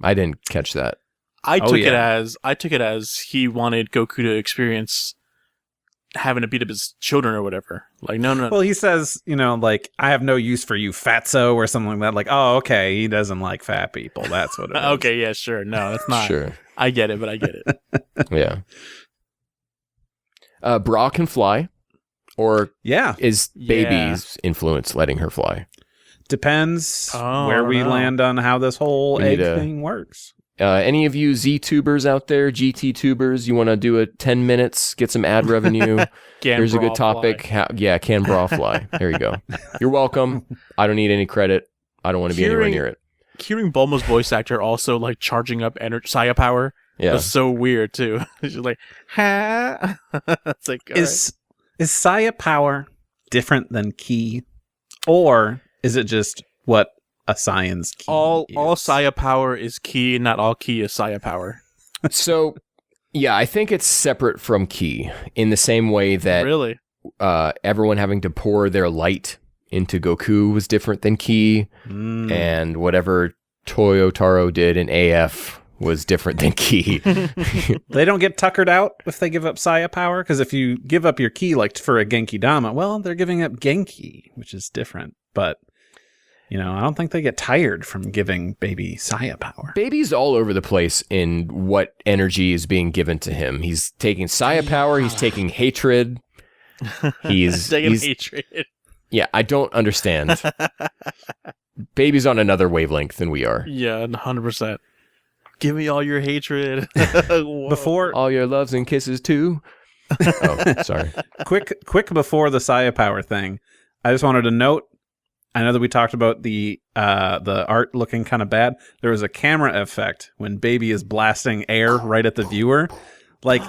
I didn't catch that. I took it as he wanted Goku to experience having to beat up his children or whatever. Like, no. Well, he says, I have no use for you, fatso, or something like that. Like, oh, okay, he doesn't like fat people. That's what it is. Okay, yeah, sure. No, that's not. Sure. I get it, but I get it. Yeah. Bra can fly, or is Baby's influence letting her fly? Depends where we land on how this whole egg thing works. Any of you Z-tubers out there, GT tubers, you want to do 10 minutes, get some ad revenue? Here's a good topic. Can bra fly? There you go. You're welcome. I don't need any credit. I don't want to be anywhere near it. Hearing Bulma's voice actor also charging up Saya power was so weird too. She's like, ha. It's like, is Saya power different than Ki, or is it just what a Saiyan's Ki all Saya power is Ki, not all Ki is Saya power? So, yeah, I think it's separate from Ki in the same way that really everyone having to pour their light into Goku was different than Ki, and whatever Toyotaro did in AF was different than Ki. They don't get tuckered out if they give up Saya power, because if you give up your Ki for a Genki Dama, well, they're giving up Genki, which is different, but I don't think they get tired from giving Baby Saya power. Baby's all over the place in what energy is being given to him. He's taking Saya power. He's taking hatred. He's taking hatred. Yeah, I don't understand. Baby's on another wavelength than we are. Yeah, 100%. Give me all your hatred. Before all your loves and kisses too. Oh, sorry. Quick before the Saya power thing, I just wanted to note, I know that we talked about the art looking kind of bad. There was a camera effect when Baby is blasting air right at the viewer. I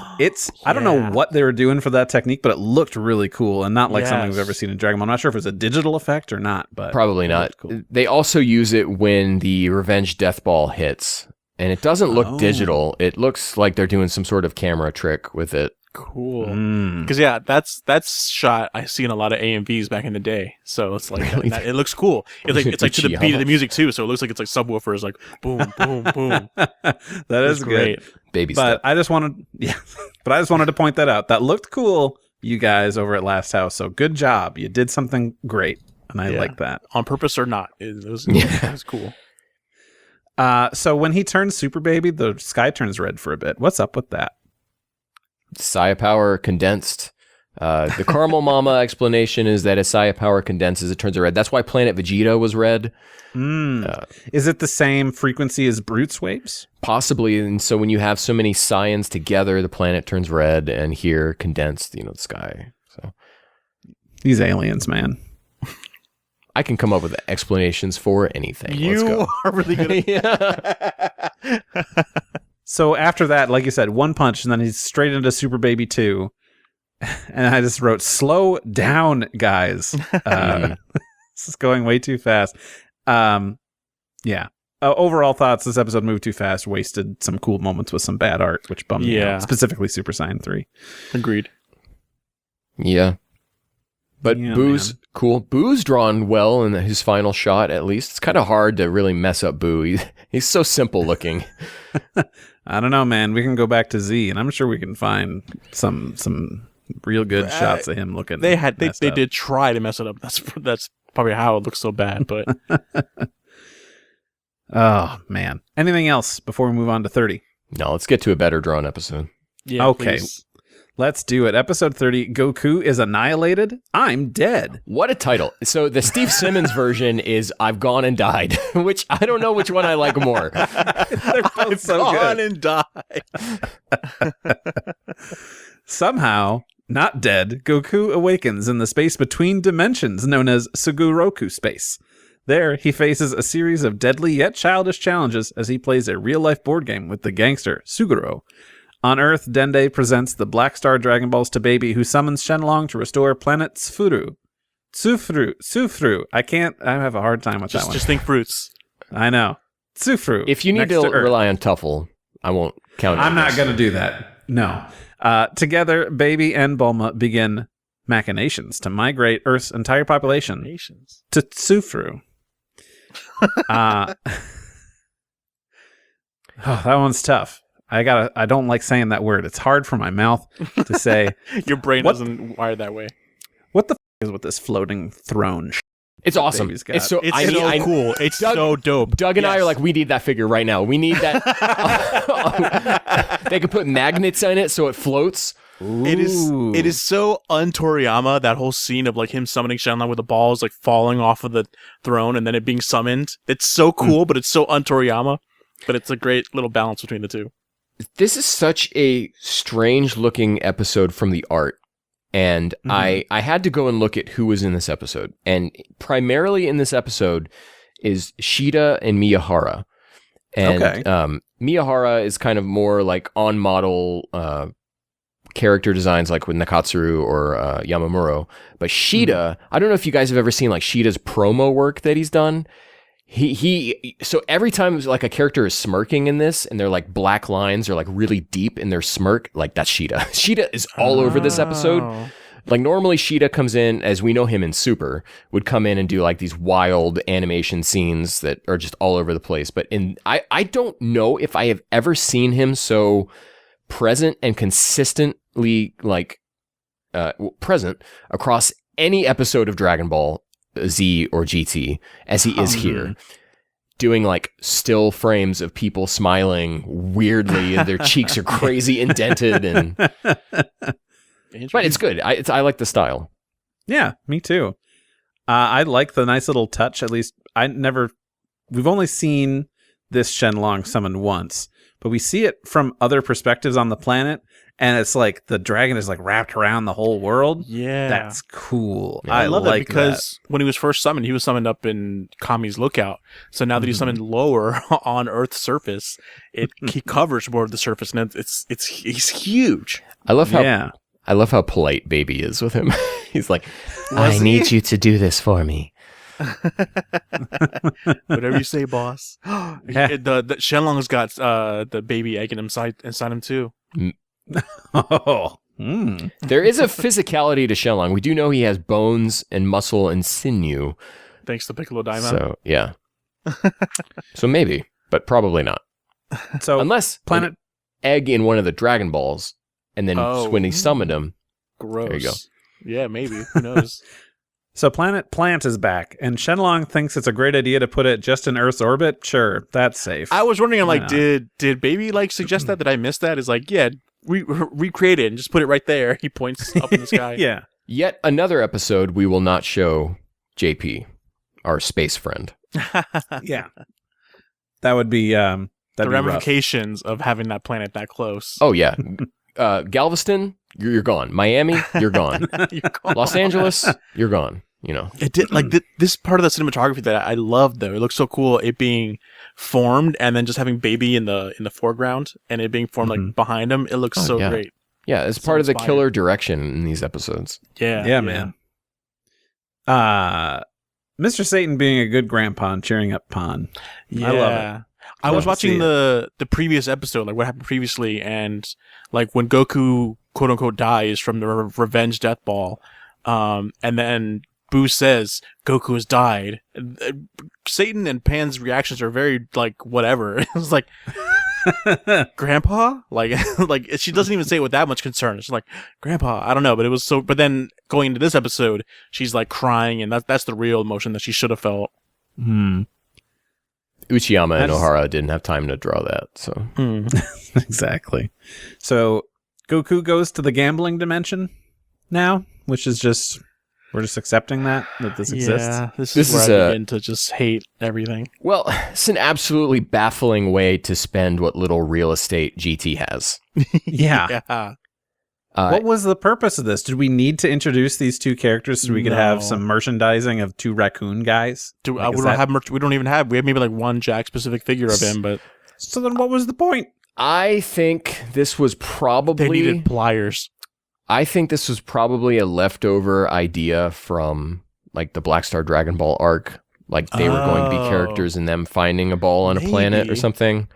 don't know what they were doing for that technique, but it looked really cool and not like something we've ever seen in Dragon Ball. I'm not sure if it's a digital effect or not, but probably not. Cool. They also use it when the Revenge Death Ball hits, and it doesn't look digital. It looks like they're doing some sort of camera trick with it. Cool. Because that's shot I see in a lot of AMVs back in the day. So it's like really? It looks cool. It's like to the beat of the music too. So it looks like it's like subwoofers, like boom, boom, boom. That is great. Baby but step. I just wanted to point that out. That looked cool, you guys over at Last House. So good job. You did something great, and I like that. On purpose or not, it was cool. So when he turns Super Baby, the sky turns red for a bit. What's up with that? Saya power condensed. The Caramel Mama explanation is that as Saya power condenses, it turns red. That's why Planet Vegeta was red. Is it the same frequency as Brutes waves? Possibly. And so when you have so many Saiyans together, the planet turns red, and here condensed, the sky. So these aliens, man. I can come up with explanations for anything. Let's You go. are really good at So after that, like you said, one punch, and then he's straight into Super Baby 2. And I just wrote, slow down, guys. This is going way too fast. Yeah. Overall thoughts, this episode moved too fast, wasted some cool moments with some bad art, which bummed me out. Specifically Super Saiyan 3. Agreed. Yeah. But Boo's cool. Boo's drawn well in his final shot, at least. It's kind of hard to really mess up Boo. He's so simple looking. I don't know, man. We can go back to Z, and I'm sure we can find some real good shots of him looking. They did try to mess it up. That's probably how it looks so bad. But oh man, anything else before we move on to 30? No, let's get to a better drawn episode. Yeah, okay. please. Let's do it. Episode 30, Goku is annihilated. I'm dead. What a title. So the Steve Simmons version is I've gone and died, which I don't know which one I like more. They're both so Gone good. and died. Somehow, not dead, Goku awakens in the space between dimensions known as Sugoroku Space. There, he faces a series of deadly yet childish challenges as he plays a real-life board game with the gangster, Suguro. On Earth, Dende presents the Black Star Dragon Balls to Baby, who summons Shenlong to restore planet Tsufuru. Tsufuru. I have a hard time with that one. Just think fruits. I know. Tsufuru. If you need to rely on Tuffle, I won't count it. I'm not going to do that. No. Together, Baby and Bulma begin machinations to migrate Earth's entire population to Tsufuru. Oh, that one's tough. I don't like saying that word. It's hard for my mouth to say. Your brain doesn't wire that way. What the is with this floating throne? It's awesome. It's so cool. It's so dope. Doug and I are like, we need that figure right now. We need that. They can put magnets in it so it floats. Ooh. It is so un-Toriyama, that whole scene of like him summoning Shenlong with the balls like falling off of the throne and then it being summoned. It's so cool, but it's so un-Toriyama. But it's a great little balance between the two. This is such a strange looking episode from the art. And I had to go and look at who was in this episode. And primarily in this episode is Shida and Miyahara. And Miyahara is kind of more like on model character designs like with Nakatsuru or Yamamuro. But Shida, I don't know if you guys have ever seen like Shida's promo work that he's done. So every time like a character is smirking in this and they're like black lines are like really deep in their smirk, like that's Shida. Shida is all over this episode. Like normally Shida comes in, as we know him in Super, would come in and do like these wild animation scenes that are just all over the place. But I don't know if I have ever seen him so present and consistently like present across any episode of Dragon Ball Z or GT as he is here, doing like still frames of people smiling weirdly and their cheeks are crazy indented and but it's good. I like the style. Yeah, me too. I like the nice little touch. At least we've only seen this Shenlong summoned once, but we see it from other perspectives on the planet. And it's like the dragon is like wrapped around the whole world. Yeah. That's cool. Yeah, I love that because when he was first summoned, he was summoned up in Kami's Lookout. So now that he's summoned lower on Earth's surface, he covers more of the surface, and he's huge. I love how polite Baby is with him. He's like, I need you to do this for me. Whatever you say, boss. The Shenlong's got the baby egg inside him too. There is a physicality to Shenlong. We do know he has bones and muscle and sinew. Thanks to Piccolo Daimon. So, yeah. So maybe, but probably not. So unless planet egg in one of the Dragon Balls, and then when he summoned him. Gross. There you go. Yeah, maybe. Who knows? So Planet Plant is back, and Shenlong thinks it's a great idea to put it just in Earth's orbit. Sure, that's safe. I was wondering, like, did Baby like suggest that? Did I miss that? Is like, yeah, recreate it and just put it right there. He points up in the sky. Yeah. Yet another episode we will not show JP, our space friend. Yeah. That would be the ramifications of having that planet that close. Oh yeah. Galveston, you're gone. Miami, you're gone. You're gone. Los Angeles, you're gone. You know, it did like this part of the cinematography that I loved though. It looks so cool. It being formed and then just having baby in the foreground and it being formed like behind him. It looks so great. Yeah, it's part of the killer direction in these episodes. Yeah, man. Mr. Satan being a good grandpa and cheering up Pon. Yeah. I love it. I was watching the previous episode, like what happened previously, and like when Goku quote unquote dies from the revenge death ball, and then Boo says Goku has died. Satan and Pan's reactions are very like whatever. It was like, Grandpa, like she doesn't even say it with that much concern. She's like, Grandpa, I don't know, but it was so. But then going into this episode, she's like crying, and that's the real emotion that she should have felt. Uchiyama and Ohara didn't have time to draw that, so exactly. So Goku goes to the gambling dimension now, which is just we're just accepting that this exists. Yeah, this is where I begin to just hate everything. Well, it's an absolutely baffling way to spend what little real estate GT has. Yeah. What was the purpose of this? Did we need to introduce these two characters so we could have some merchandising of two raccoon guys? We don't have merch. We don't even have. We have maybe like one Jack specific figure of him, but so then what was the point? I think this was probably they needed pliers. I think this was probably a leftover idea from like the Black Star Dragon Ball arc. Like they were going to be characters and them finding a ball on a planet or something,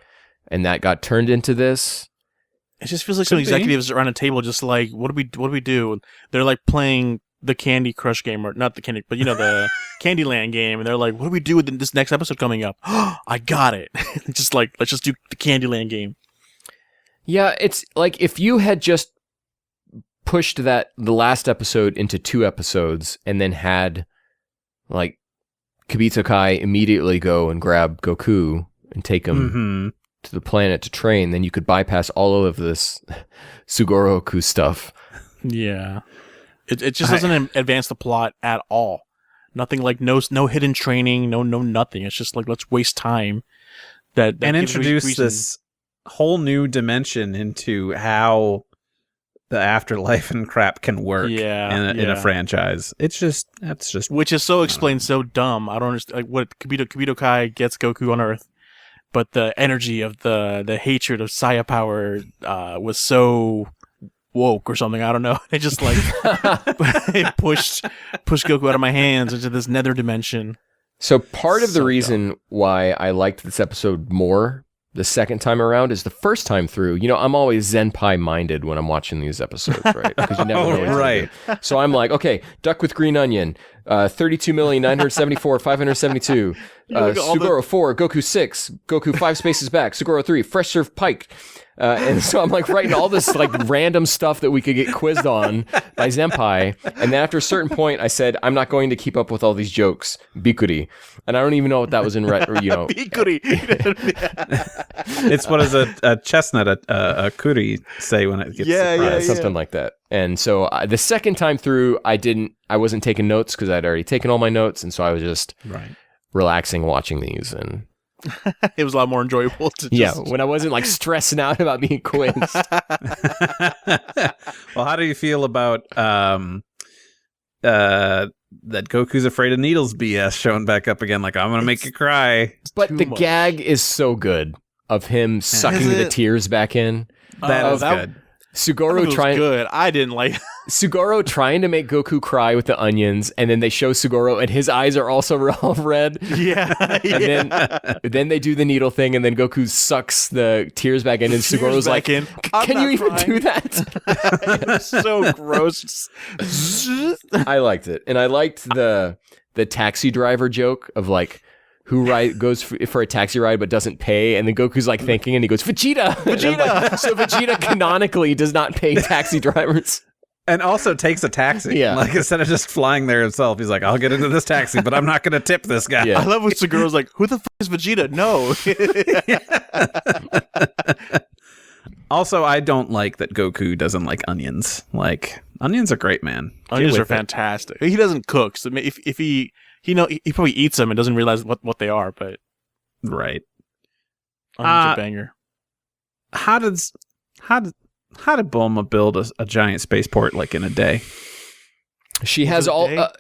and that got turned into this. It just feels like some executives around a table just like, what do we do? They're like playing the Candy Crush game, or not the Candy, but the Candyland game, and they're like, what do we do with this next episode coming up? I got it. Just like, let's just do the Candyland game. Yeah, it's like if you had just pushed the last episode into 2 episodes and then had like Kibito Kai immediately go and grab Goku and take him to the planet to train, then you could bypass all of this Sugoroku stuff. Yeah. It just doesn't advance the plot at all. Nothing like no hidden training, no nothing. It's just like, let's waste time. That and introduce this whole new dimension into how the afterlife and crap can work in a franchise. That's just which is so explained so dumb. I don't understand like what Kibito Kai gets Goku on Earth. But the energy of the hatred of Saya power was so woke or something. I don't know. It just like it pushed Goku out of my hands into this nether dimension. So part of the reason why I liked this episode more the second time around is the first time through. I'm always Zenpai minded when I'm watching these episodes, right? Because you never know. Right. So I'm like, okay, duck with green onion, 32,974,572. Sugoro 4, Goku 6, Goku 5 spaces back, Sugoro 3, fresh served pike. And so I'm like writing all this like random stuff that we could get quizzed on by Zenpai. And then after a certain point, I said, I'm not going to keep up with all these jokes. Bikuri. And I don't even know what that was in Bikuri. It's what does a chestnut, a kuri say when it gets surprised. Something like that. And so the second time through, I wasn't taking notes because I'd already taken all my notes. And so I was just relaxing watching these, and it was a lot more enjoyable to just... when I wasn't like stressing out about being quizzed. Well, how do you feel about that Goku's afraid of needles BS showing back up again? Like, I'm gonna make you cry. But the gag is so good of him sucking the tears back in. That is good. Sugoro trying good. I didn't like Sugoro trying to make Goku cry with the onions, and then they show Sugoro, and his eyes are also all red. Yeah, and then they do the needle thing, and then Goku sucks the tears back in, and Sugoro's like, "Can you even do that?" It's so gross. I liked it, and I liked the taxi driver joke of like, who goes for a taxi ride but doesn't pay, and then Goku's like thinking, and he goes, Vegeta! Like, so Vegeta canonically does not pay taxi drivers. And also takes a taxi. Yeah. Like, instead of just flying there himself, he's like, I'll get into this taxi, but I'm not going to tip this guy. Yeah. I love when Sugoro's like, who the fuck is Vegeta? No. Also, I don't like that Goku doesn't like onions. Like, onions are great, man. Onions are fantastic. He doesn't cook, so if he probably eats them and doesn't realize what they are, but right. Onions are banger. How did Bulma build a giant spaceport like in a day? She has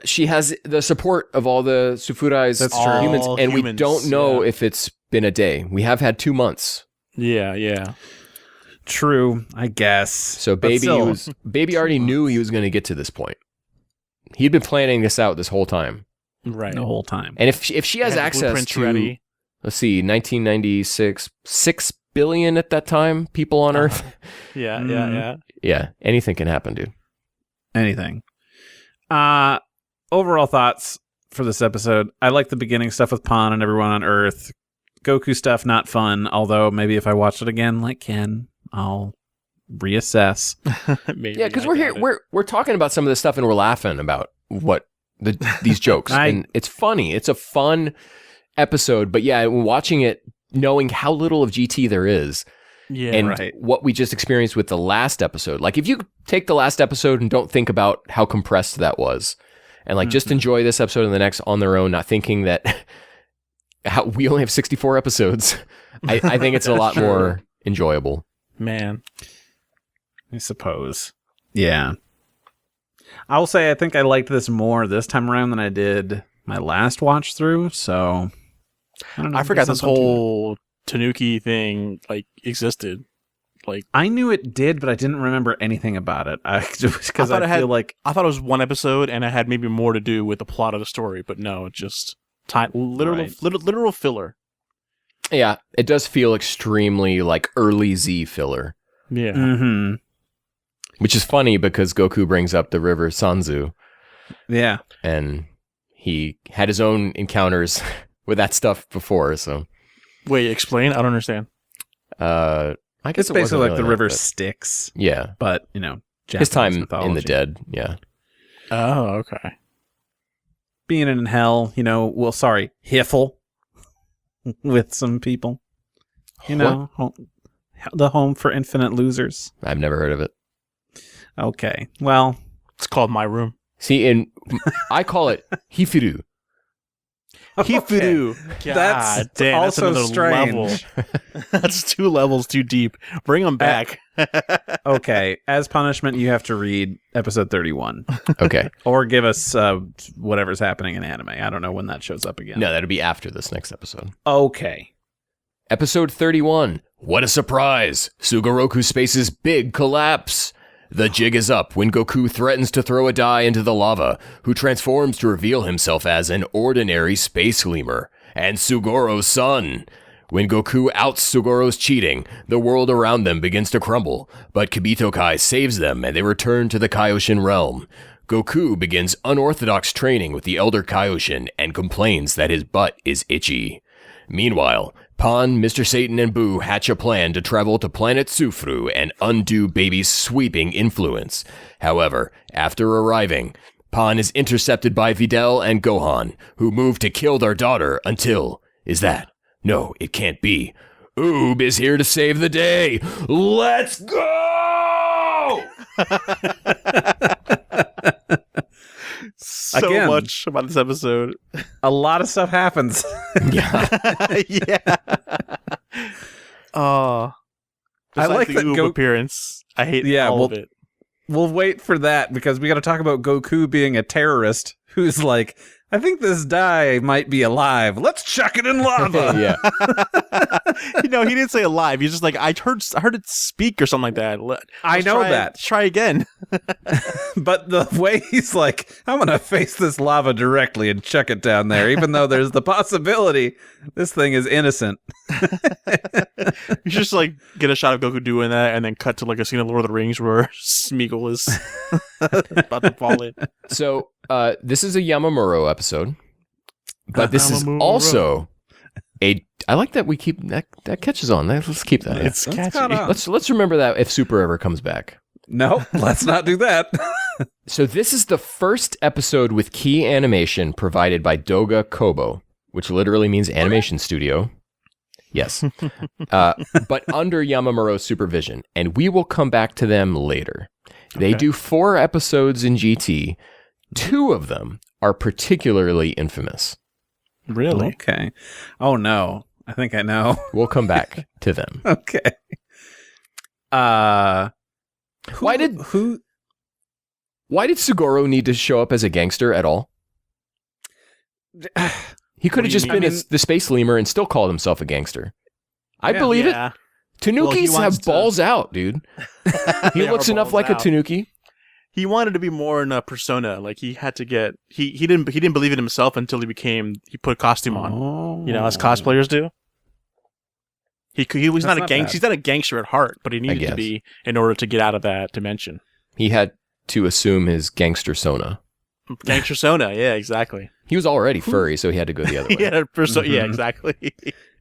she has the support of all the Sufurai's humans, and we don't know if it's been a day. We have had 2 months. Yeah. True, I guess. So Baby already knew he was going to get to this point. He'd been planning this out this whole time. Right. The whole time. And if she has access to, let's see, 1996, 6 billion at that time, people on Earth. Yeah. Yeah, anything can happen, dude. Anything. Overall thoughts for this episode. I like the beginning stuff with Pan and everyone on Earth. Goku stuff, not fun. Although maybe if I watch it again, like Ken, I'll reassess. Yeah, because we're talking about some of this stuff and we're laughing about what these jokes, and it's funny. It's a fun episode, but yeah, watching it, knowing how little of GT there is, what we just experienced with the last episode. Like, if you take the last episode and don't think about how compressed that was, and like just enjoy this episode and the next on their own, not thinking that we only have 64 episodes, I think it's a lot more enjoyable. Man, I suppose. Yeah. I will say I think I liked this more this time around than I did my last watch through, so I don't know. I forgot this whole Tanuki thing like existed. Like, I knew it did, but I didn't remember anything about it. I thought it was one episode and it had maybe more to do with the plot of the story, but no, it just literal filler. Yeah, it does feel extremely like early Z filler. Yeah. Mm-hmm. Which is funny because Goku brings up the river Sanzu. Yeah. And he had his own encounters with that stuff before, so. Wait, explain? I don't understand. I guess it's basically like really the river Styx. Yeah. But, you know, Japanese his time mythology. in the dead, yeah. Oh, okay. Being in hell, you know, Hiffle with some people. You know, the home for infinite losers. I've never heard of it. Okay, well. It's called My Room. See, I call it Hifiru. Hifiru. Okay. That's also strange. That's 2 levels too deep. Bring them back. Okay, as punishment, you have to read episode 31. Okay. Or give us whatever's happening in anime. I don't know when that shows up again. No, that'll be after this next episode. Okay. Episode 31. What a surprise! Sugoroku Space's big collapse! The jig is up when Goku threatens to throw a Dai into the lava, who transforms to reveal himself as an ordinary space lemur, and Sugoro's son. When Goku outs Sugoro's cheating, the world around them begins to crumble, but Kibito Kai saves them and they return to the Kaioshin realm. Goku begins unorthodox training with the Elder Kaioshin and complains that his butt is itchy. Meanwhile, Pan, Mr. Satan, and Boo hatch a plan to travel to planet Sufru and undo Baby's sweeping influence. However, after arriving, Pan is intercepted by Videl and Gohan, who move to kill their daughter until... No, it can't be. Oob is here to save the day. Let's go! So much about this episode. A lot of stuff happens. Yeah. Yeah. Oh. I like the that Oob appearance. I hate all of it. We'll wait for that because we got to talk about Goku being a terrorist who's like, I think this Dai might be alive. Let's chuck it in lava. Yeah. He didn't say alive. He's just like, I heard it speak or something like that. I know that. Let's try again. But the way he's like, I'm going to face this lava directly and chuck it down there, even though there's the possibility this thing is innocent. You just like get a shot of Goku doing that and then cut to like a scene of Lord of the Rings where Smeagol is about to fall in. So this is a Yamamuro episode, but this is also I like that we keep that catches on. Let's keep that. It's catchy. Let's remember that if Super ever comes back. No, let's not do that. So this is the first episode with key animation provided by Doga Kobo, which literally means animation studio. Yes. But under Yamamuro's supervision, and we will come back to them later. They do 4 episodes in GT. 2 of them are particularly infamous. Really? Okay. Oh, no. I think I know. We'll come back to them. Okay. Why did Sugoro need to show up as a gangster at all? He could have just been the space lemur and still called himself a gangster. I believe it. Tanukis have balls out, dude. He looks enough like a Tanuki. He wanted to be more in a persona. Like he had to get he didn't believe it himself until he put a costume on. You know, as cosplayers do. He was not a gangster. He's not a gangster at heart, but he needed to be in order to get out of that dimension. He had to assume his gangster sona. Gangster sona, yeah, exactly. He was already furry, so he had to go the other way. Yeah, exactly.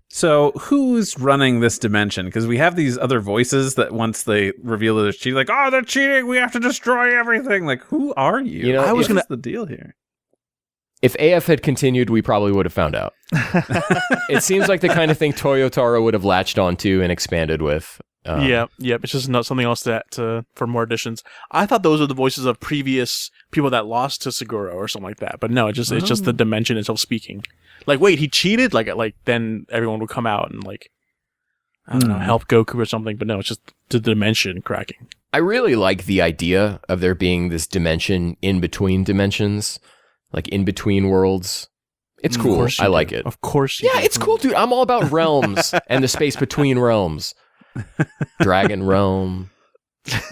So who's running this dimension? Because we have these other voices that once they reveal that they're cheating, like, oh, they're cheating, we have to destroy everything. Like, who are you? You know, what's the deal here? If AF had continued, we probably would have found out. It seems like the kind of thing Toyotaro would have latched onto and expanded with. It's just not something else for more editions. I thought those were the voices of previous people that lost to Sugoro or something like that. But no, it's just the dimension itself speaking. Like, wait, he cheated? Like then everyone would come out and like, I don't know, help Goku or something. But no, it's just the dimension cracking. I really like the idea of there being this dimension in between dimensions, like in between worlds. It's cool. I like it. Of course. Yeah, it's cool, dude. I'm all about realms and the space between realms. Dragon realm.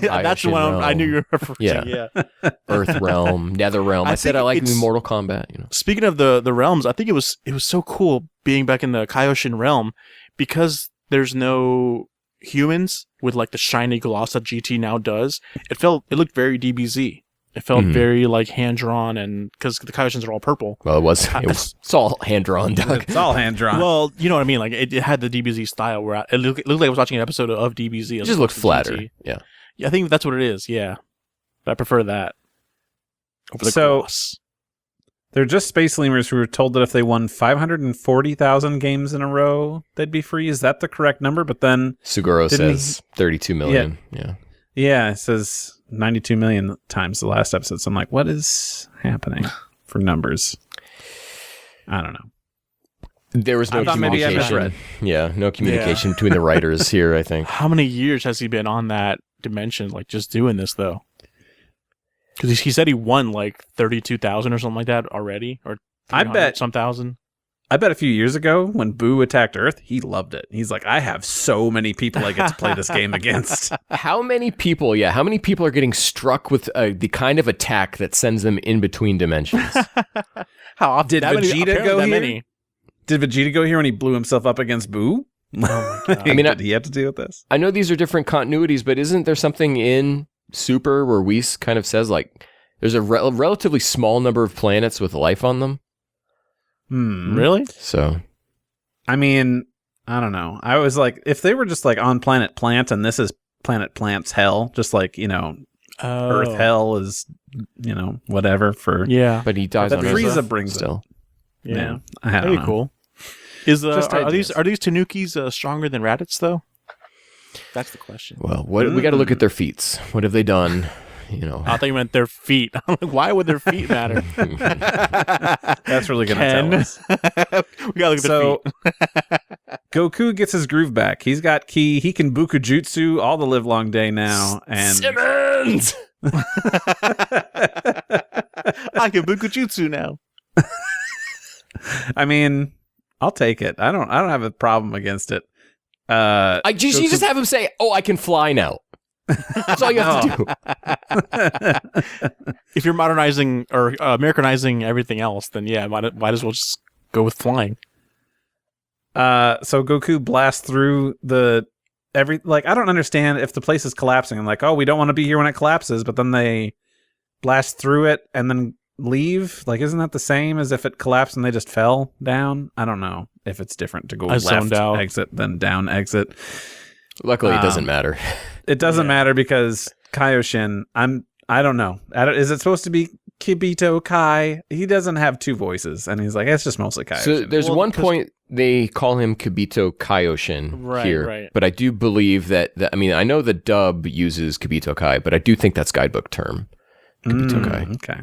That's the one realm. I knew you were referring to. Yeah. Earth realm, Nether realm. I said I like Mortal Kombat. You know. Speaking of the realms, I think it was so cool being back in the Kaioshin realm because there's no humans with like the shiny gloss that GT now does. It looked very DBZ. It felt very like hand drawn, and because the Kaioshins are all purple. Well, it's all hand drawn, Doug. It's all hand drawn. Well, you know what I mean. Like it had the DBZ style where it looked like I was watching an episode of DBZ. It just looked flatter. GT. Yeah, I think that's what it is. Yeah, but I prefer that over the gloss. They're just space lemurs who were told that if they won 540,000 games in a row, they'd be free. Is that the correct number? But then Sugoro says 32 million. Yeah, it says 92 million times the last episode. So I'm like, what is happening for numbers? I don't know. There was no communication. Yeah, no communication between the writers here, I think. How many years has he been on that dimension, like just doing this though? Because he said he won like 32,000 or something like that already, or I bet some thousand. I bet a few years ago when Boo attacked Earth, he loved it. He's like, I have so many people I get to play this game against. How many people are getting struck with the kind of attack that sends them in between dimensions? How often did Vegeta go here? Many. Did Vegeta go here when he blew himself up against Boo? Oh my God. I mean, did he have to deal with this? I know these are different continuities, but isn't there something in Super where Whis kind of says like there's a relatively small number of planets with life on them? Really? So, I mean, I don't know. I was like, if they were just like on Planet Plant and this is Planet Plant's hell, just like, you know, Earth hell is, you know, whatever for. Yeah. But he dies on Earth. Frieza brings still. Yeah. I don't know. Cool. Are these Tanukis stronger than Raditz though? That's the question. Well, we got to look at their feats. What have they done? You know, I thought you meant their feet. I'm like, why would their feet matter? That's really going to tell us. We got to look at the feet. Goku gets his groove back. He's got ki. He can Bukujutsu all the live long day now. And Simmons! I can Bukujutsu now. I mean, I'll take it. I don't have a problem against it. You just have him say, "Oh, I can fly now." That's all you have to do. If you're modernizing or Americanizing everything else, then yeah, might as well just go with flying. So Goku blasts through I don't understand if the place is collapsing. I'm like, oh, we don't want to be here when it collapses, but then they blast through it and then leave. Like, isn't that the same as if it collapsed and they just fell down? I don't know if it's different to go left exit than down exit. Luckily, it doesn't matter. It doesn't matter because Kaioshin, I don't know. Is it supposed to be Kibito Kai. He doesn't have two voices, and he's like, it's just mostly Kaioshin. So there's one point they call him Kibito Kaioshin here, right. but I do believe that, I mean, I know the dub uses Kibito Kai, but I do think that's guidebook term. Kibito Kai. Okay.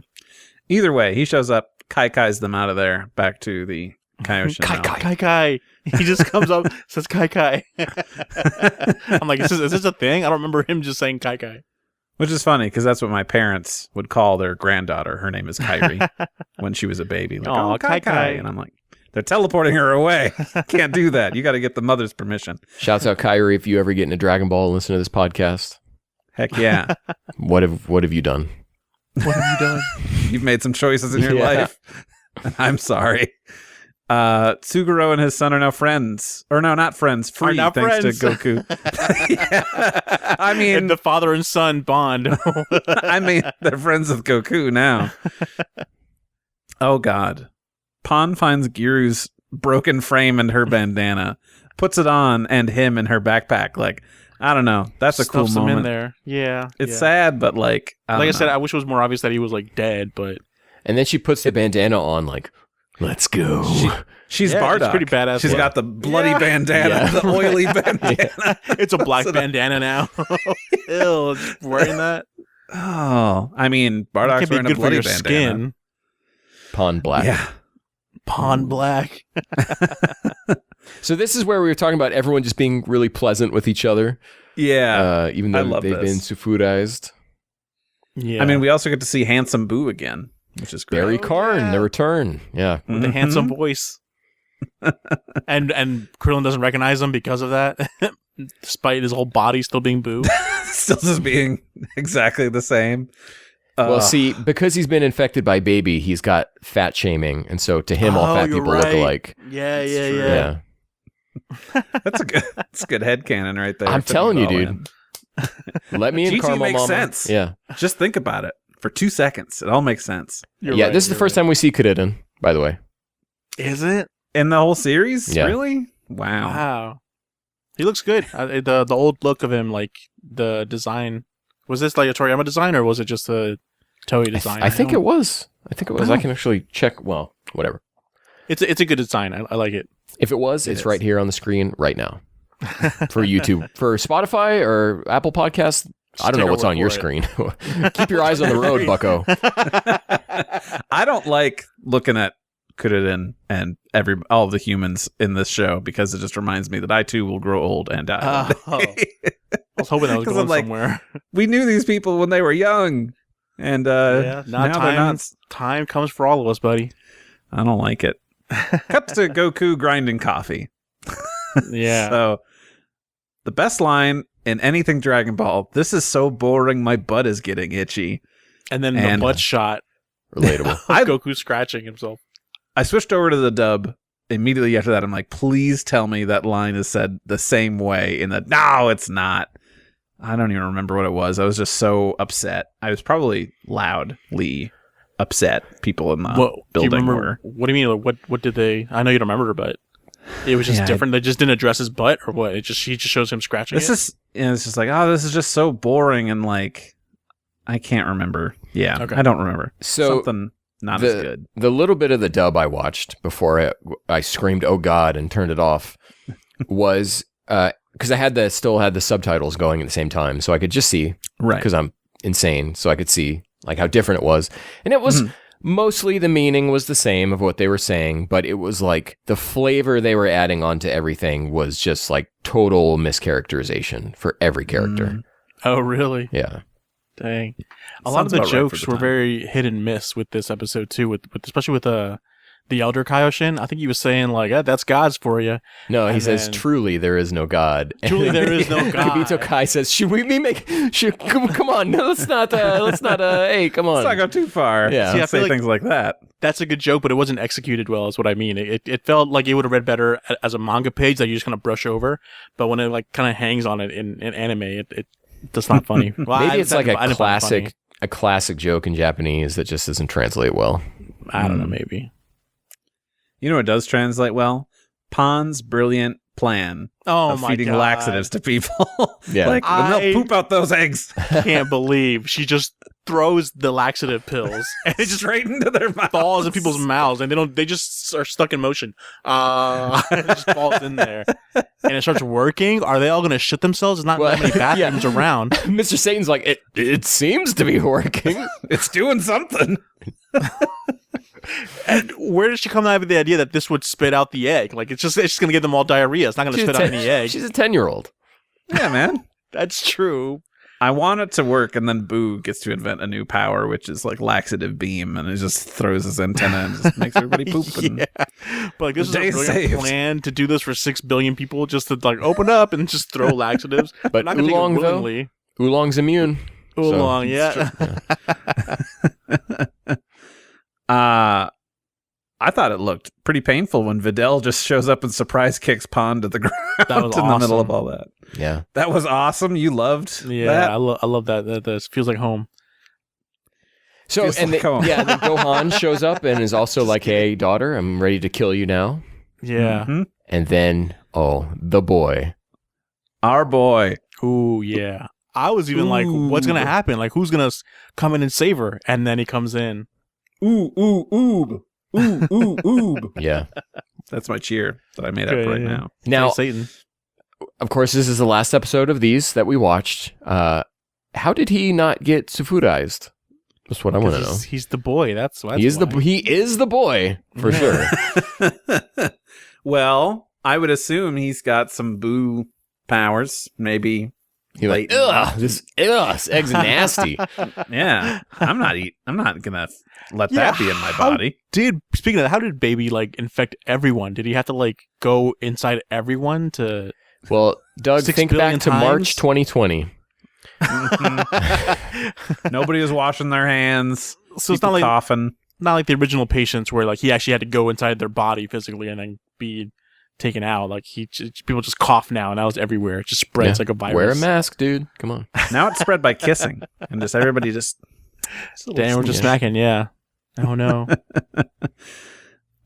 Either way, he shows up, Kai's them out of there, back to the Kaioshin. Kai. He just comes up, says Kai. I'm like, is this a thing? I don't remember him just saying Kai. Which is funny, because that's what my parents would call their granddaughter. Her name is Kairi when she was a baby. Like, oh, Kai. And I'm like, they're teleporting her away. Can't do that. You got to get the mother's permission. Shouts out Kairi if you ever get into Dragon Ball and listen to this podcast. Heck yeah. What have you done? What have you done? You've made some choices in your life. I'm sorry. Sugoro and his son are now friends. Or no, not friends. Free, thanks friends. To Goku. Yeah. I mean... And the father and son bond. I mean, they're friends with Goku now. Oh, God. Pan finds Giru's broken frame and her bandana, puts it on, and him in her backpack. Like, I don't know. That's a cool moment. Him in there. Yeah. It's sad, but like... I said, I wish it was more obvious that he was like dead, but... And then she puts the bandana on like... Let's go. She's Bardock. She's pretty badass. She's got the bloody bandana, the oily bandana. It's a black bandana now. Ew, wearing that. Oh, I mean, Bardock's wearing a bloody bandana. Skin. Pawn black. Yeah. Pawn black. So this is where we were talking about everyone just being really pleasant with each other. Yeah. Even though they've been sufurized. Yeah. I mean, we also get to see Handsome Boo again, which is great. Barry Karn, the return. Yeah. With the handsome voice. and Krillin doesn't recognize him because of that, despite his whole body still being Boo. Still just being exactly the same. Well, see, because he's been infected by Baby, he's got fat shaming, and so to him, all fat people look alike. Yeah. That's a good headcanon right there. I'm telling you, dude. Let me in, Caramel makes Mama. Sense. Yeah. Just think about it for 2 seconds. It all makes sense. This is the first time we see Kuririn, by the way. Is it? In the whole series? Yeah. Really? Wow. He looks good. The old look of him, like the design. Was this like a Toriyama design, or was it just a Toei design? I think it was. I can actually check. Well, whatever. It's a good design. I like it. If it was, it's right here on the screen right now. For YouTube. For Spotify or Apple Podcasts, I don't know what's on your screen. Keep your eyes on the road, bucko. I don't like looking at Kuririn and all of the humans in this show because it just reminds me that I too will grow old and die. I was hoping that was going somewhere. We knew these people when they were young, and now they're not. Time comes for all of us, buddy. I don't like it. Cut to Goku grinding coffee. Yeah. So the best line in anything Dragon Ball, this is so boring, my butt is getting itchy. And then the butt shot. Relatable. Goku scratching himself. I switched over to the dub immediately after that. I'm like, please tell me that line is said the same way in the... No, it's not. I don't even remember what it was. I was just so upset. I was probably loudly upset. People in the building were... What do you mean? What did they... I know you don't remember, but it was just different. They just didn't address his butt, or what? He just shows him scratching it's just like, oh, this is just so boring, and like, I can't remember. Yeah, okay. I don't remember. So something not as good. The little bit of the dub I watched before I screamed, "Oh God!" and turned it off was because I still had the subtitles going at the same time, so I could just see, right? Because I'm insane, so I could see like how different it was, and it was mostly the meaning was the same of what they were saying, but it was like the flavor they were adding onto everything was just like total mischaracterization for every character. Oh, really? Yeah. Dang. A lot of the jokes were very hit and miss with this episode too, with especially with the Elder Kaioshin. I think he was saying like, that's God's for you. No, he says, truly there is no God. Truly there is no God. Kibito Kai says, should we come on, no, let's not, hey, come on. Let's not go too far. Yeah. See, I say things like that. That's a good joke, but it wasn't executed well, is what I mean. It felt like it would have read better as a manga page that you just kind of brush over, but when it like kind of hangs on it in anime, it's not funny. Well, maybe it's like a classic joke in Japanese that just doesn't translate well. I don't know, maybe. You know what does translate well? Pon's brilliant plan of feeding laxatives to people. Yeah. Like, they'll poop out those eggs. Can't believe she just throws the laxative pills and it just straight into their mouths. falls in people's mouths, and they just are stuck in motion. It just falls in there, and it starts working. Are they all going to shit themselves? There's not that many bathrooms around. Mr. Satan's like, it seems to be working. It's doing something. And where did she come out with the idea that this would spit out the egg? Like, it's just going to give them all diarrhea. It's not going to spit out any egg. She's a 10-year-old. Yeah, man. That's true. I want it to work, and then Boo gets to invent a new power, which is like laxative beam, and it just throws his antenna and just makes everybody poop. Yeah. But like, this is a brilliant plan to do this for 6 billion people, just to like open up and just throw laxatives. But not Oolong, though, Oolong's immune. Oolong, yeah. I thought it looked pretty painful when Videl just shows up and surprise kicks Pond to the ground in the middle of all that. Yeah, that was awesome. You loved that? I love that. That feels like home. So and then Gohan shows up and is also like, "Hey, daughter, I'm ready to kill you now." Yeah, and then the boy, our boy. Ooh, yeah. I was even like, "What's gonna happen? Like, who's gonna come in and save her?" And then he comes in. Ooh, ooh, oob. Ooh, ooh, oob. Yeah. That's my cheer that I made up right now. Now, Satan. Of course, this is the last episode of these that we watched. How did he not get Sufurized? That's what I want to know. He's the boy. That's he is the boy for sure. Well, I would assume he's got some Boo powers. Maybe. He's like, ugh, this egg's nasty. Yeah, I'm not gonna let that be in my body. Speaking of that, how did Baby like infect everyone? Did he have to like go inside everyone to? Well, Doug, think back to March 2020. Nobody was washing their hands. So it's not like coughing. Not like the original patients where like he actually had to go inside their body physically and then be taken out. Like people just cough now, and now it's everywhere. It just spreads like a virus. Wear a mask, dude. Come on. Now it's spread by kissing, and just everybody just. Damn, we're just smacking. Yeah. Oh no.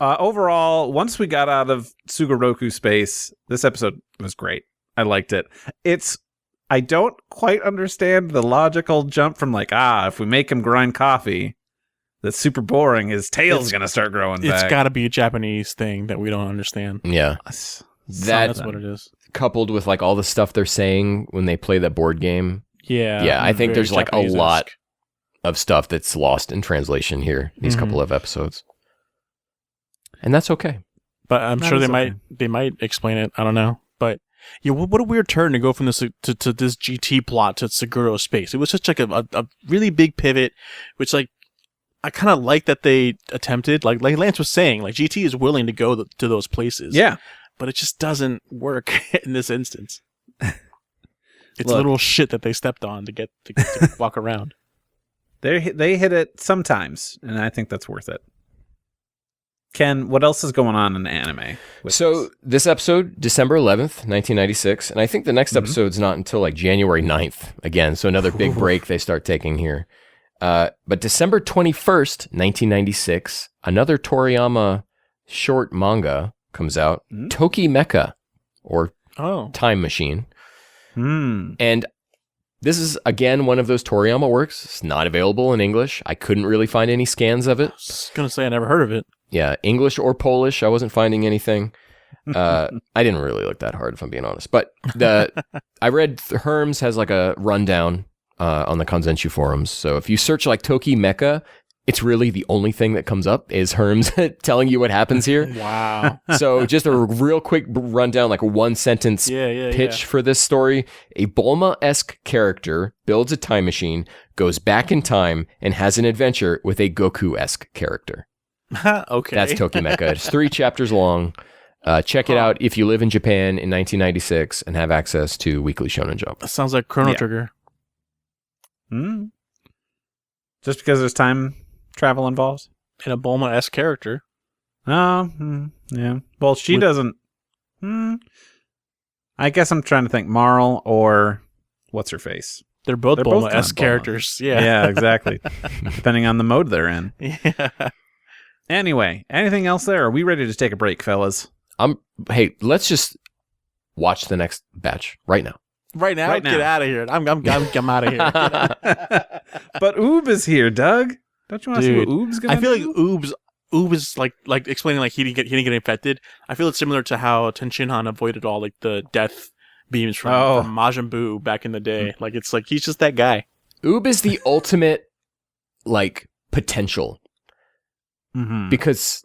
Overall, once we got out of Sugoroku Space, this episode was great. I liked it. I don't quite understand the logical jump from like, if we make him grind coffee, that's super boring. His tail's going to start growing back. It's got to be a Japanese thing that we don't understand. Yeah. That's what it is. Coupled with like all the stuff they're saying when they play that board game. Yeah. Yeah, I think there's like a lot of stuff that's lost in translation here, these couple of episodes. And that's okay. But I'm sure they might explain it. I don't know. But yeah, what a weird turn to go from this to this GT plot to Sugoroku Space. It was such like a really big pivot, which like I kind of like that they attempted. Like Lance was saying, like GT is willing to go to those places. Yeah, but it just doesn't work in this instance. It's a little shit that they stepped on to get to walk around. They hit it sometimes, and I think that's worth it. Ken, what else is going on in the anime? So this episode, December 11th, 1996, and I think the next episode's not until like January 9th again, so another big break they start taking here. But December 21st, 1996, another Toriyama short manga comes out, Toki Mecha, or Time Machine. And this is, again, one of those Toriyama works. It's not available in English. I couldn't really find any scans of it. I was going to say I never heard of it. Yeah, English or Polish, I wasn't finding anything. I didn't really look that hard, if I'm being honest. But I read Herms has like a rundown on the Kanzenshu forums. So if you search like Toki Mecha, it's really the only thing that comes up is Herms telling you what happens here. Wow. So just a real quick rundown, like a one-sentence pitch for this story. A Bulma-esque character builds a time machine, goes back in time, and has an adventure with a Goku-esque character. Okay. That's Toki Mecha. It's 3 chapters long. Check it out if you live in Japan in 1996 and have access to Weekly Shonen Jump. That sounds like Chrono Trigger. Just because there's time travel involved? And a Bulma-esque character. Yeah. Well, she doesn't... I guess I'm trying to think Marl or... What's her face? They're both Bulma-esque characters. Yeah. Yeah, exactly. Depending on the mode they're in. Yeah. Anyway, anything else there? Are we ready to take a break, fellas? Hey, let's just watch the next batch right now. Right now? Get out of here. I'm out of here. But Oob is here, Doug. Don't you want to see what Oob's gonna do? I feel like Oob is like explaining like he didn't get infected. I feel it's similar to how Tenshinhan avoided all like the death beams from Majin Buu back in the day. Like it's like he's just that guy. Oob is the ultimate like potential. Because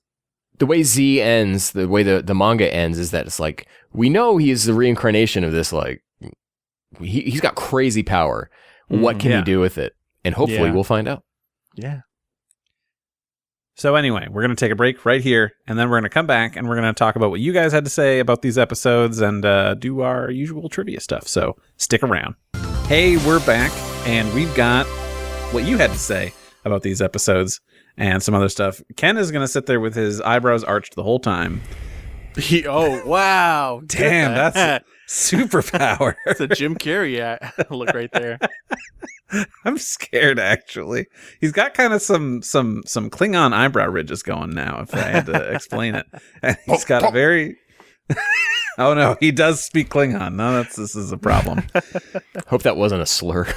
the way Z ends, the way the manga ends is that it's like we know he is the reincarnation of this like he's got crazy power. What can he do with it? And hopefully we'll find out. Yeah. So anyway, we're going to take a break right here, and then we're going to come back, and we're going to talk about what you guys had to say about these episodes and do our usual trivia stuff. So stick around. Hey, we're back, and we've got what you had to say about these episodes and some other stuff. Ken is going to sit there with his eyebrows arched the whole time. Wow. Damn, that's superpower. It's a Jim Carrey look right there. I'm scared, actually. He's got kind of some Klingon eyebrow ridges going now, if I had to explain it. And he's got a very... Oh, no, he does speak Klingon. No, this is a problem. Hope that wasn't a slur.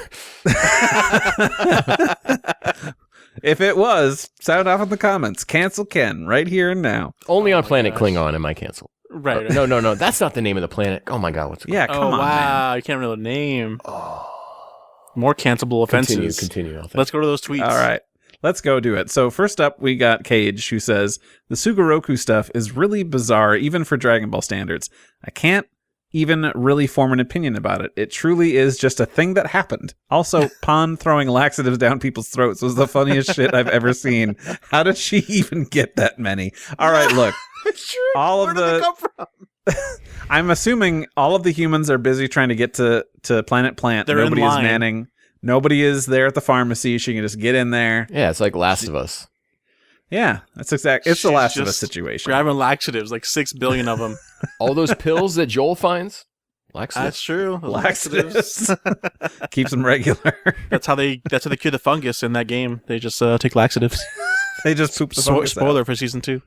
If it was, sound off in the comments. Cancel Ken right here and now. Only on planet Klingon am I canceled. Right. No. That's not the name of the planet. Oh my God, what's it called? Yeah, come on, wow. man. You can't remember the name. More cancelable offenses. Continue. Let's go to those tweets. All right. Let's go do it. So first up, we got Cage, who says, the Sugoroku stuff is really bizarre, even for Dragon Ball standards. I can't even really form an opinion about it. It truly is just a thing that happened. Also, Pon throwing laxatives down people's throats was the funniest shit I've ever seen. How did she even get that many? All right, look. It's true. Where did they come from? I'm assuming all of the humans are busy trying to get to Planet Plant. They're Nobody in is line. manning. Nobody is there at the pharmacy. She can just get in there. Yeah, it's like Last of Us. Yeah, that's exactly. It's the She's Last of Us just situation. Grabbing laxatives, like 6 billion of them. All those pills that Joel finds? Laxatives. That's true. Laxatives. Keeps them regular. That's how they cure the fungus in that game. They just take laxatives. They just poop the fungus Spoiler out. for season 2.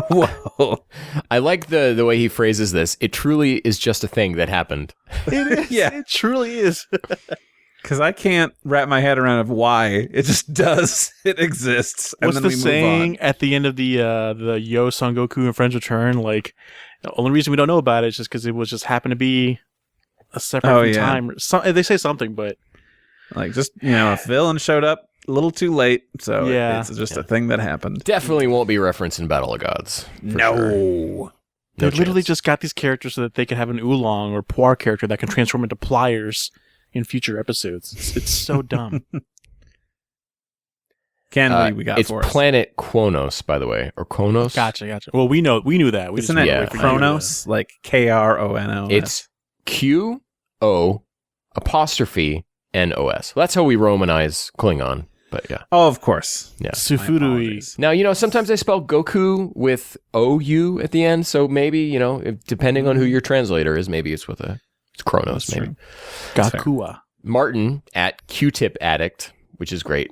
Whoa. I like the way he phrases this. It truly is just a thing that happened. It is. Yeah. It truly is. Because I can't wrap my head around of why it just does. It exists. And What's then the we move saying on. at the end of the Yo Son Goku and Friends Return? Like, the only reason we don't know about it is just because it was just happened to be a separate time. They say something, but Like, just, a villain showed up a little too late. So it's just a thing that happened. Definitely won't be referenced in Battle of Gods. No. they literally chance. just got these characters so that they could have an oolong or poir character that can transform into pliers in future episodes. It's so dumb. Ken, what do we got it's for us? Planet Kronos, by the way, or Kronos. Gotcha. Well, we knew that. We Isn't just it wait for you to- Kronos? Like Kronos. It's QO apostrophe NOS. Well, that's how we Romanize Klingon. But yeah. Oh, of course. Yeah. Sufurui. Now, sometimes they spell Goku with OU at the end. So maybe, depending on who your translator is, maybe it's with it's Kronos, That's maybe. true. Gakua. Martin at Q-Tip Addict, which is great.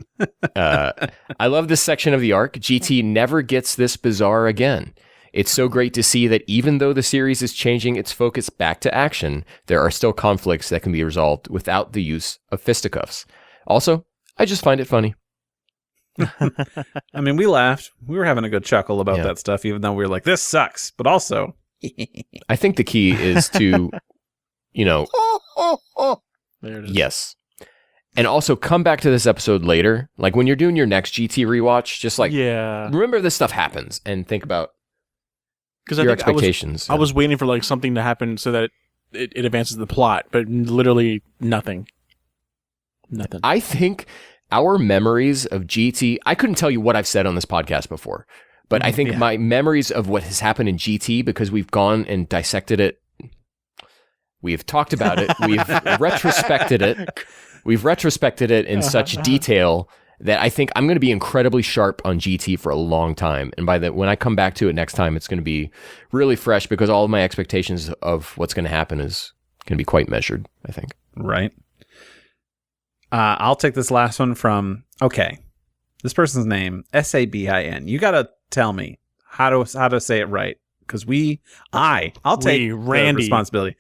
I love this section of the arc. GT never gets this bizarre again. It's so great to see that even though the series is changing its focus back to action, there are still conflicts that can be resolved without the use of fisticuffs. Also, I just find it funny. I mean, we laughed. We were having a good chuckle about that stuff, even though we were like, this sucks. But also, I think the key is to, There it is. yes. And also come back to this episode later. Like when you're doing your next GT rewatch, just like, remember this stuff happens and think about your expectations. I was waiting for like something to happen so that it advances the plot, but literally nothing. Nothing. I think our memories of GT, I couldn't tell you what I've said on this podcast before, but I think my memories of what has happened in GT, because we've gone and dissected it, we've talked about it, we've retrospected it in such detail that I think I'm going to be incredibly sharp on GT for a long time. And when I come back to it next time, it's going to be really fresh because all of my expectations of what's going to happen is going to be quite measured, I think. right. I'll take this last one from, this person's name, Sabin. You got to tell me how to say it right. because I'll take the responsibility.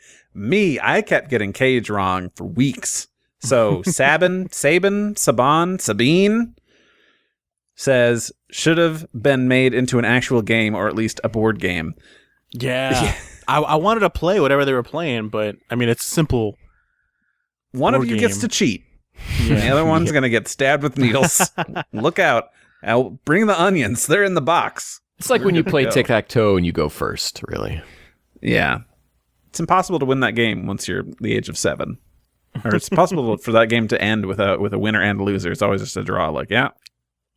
I kept getting Cage wrong for weeks. So Sabin, Sabine says should have been made into an actual game or at least a board game. Yeah. I wanted to play whatever they were playing, but I mean, it's simple. One of you gets to cheat. Yeah. The other one's going to get stabbed with needles. Look out. I'll bring the onions. They're in the box. It's like when you play tic-tac-toe and you go first, really. Yeah. It's impossible to win that game once you're the age of 7. Or it's possible for that game to end with a winner and a loser. It's always just a draw. Like, yeah,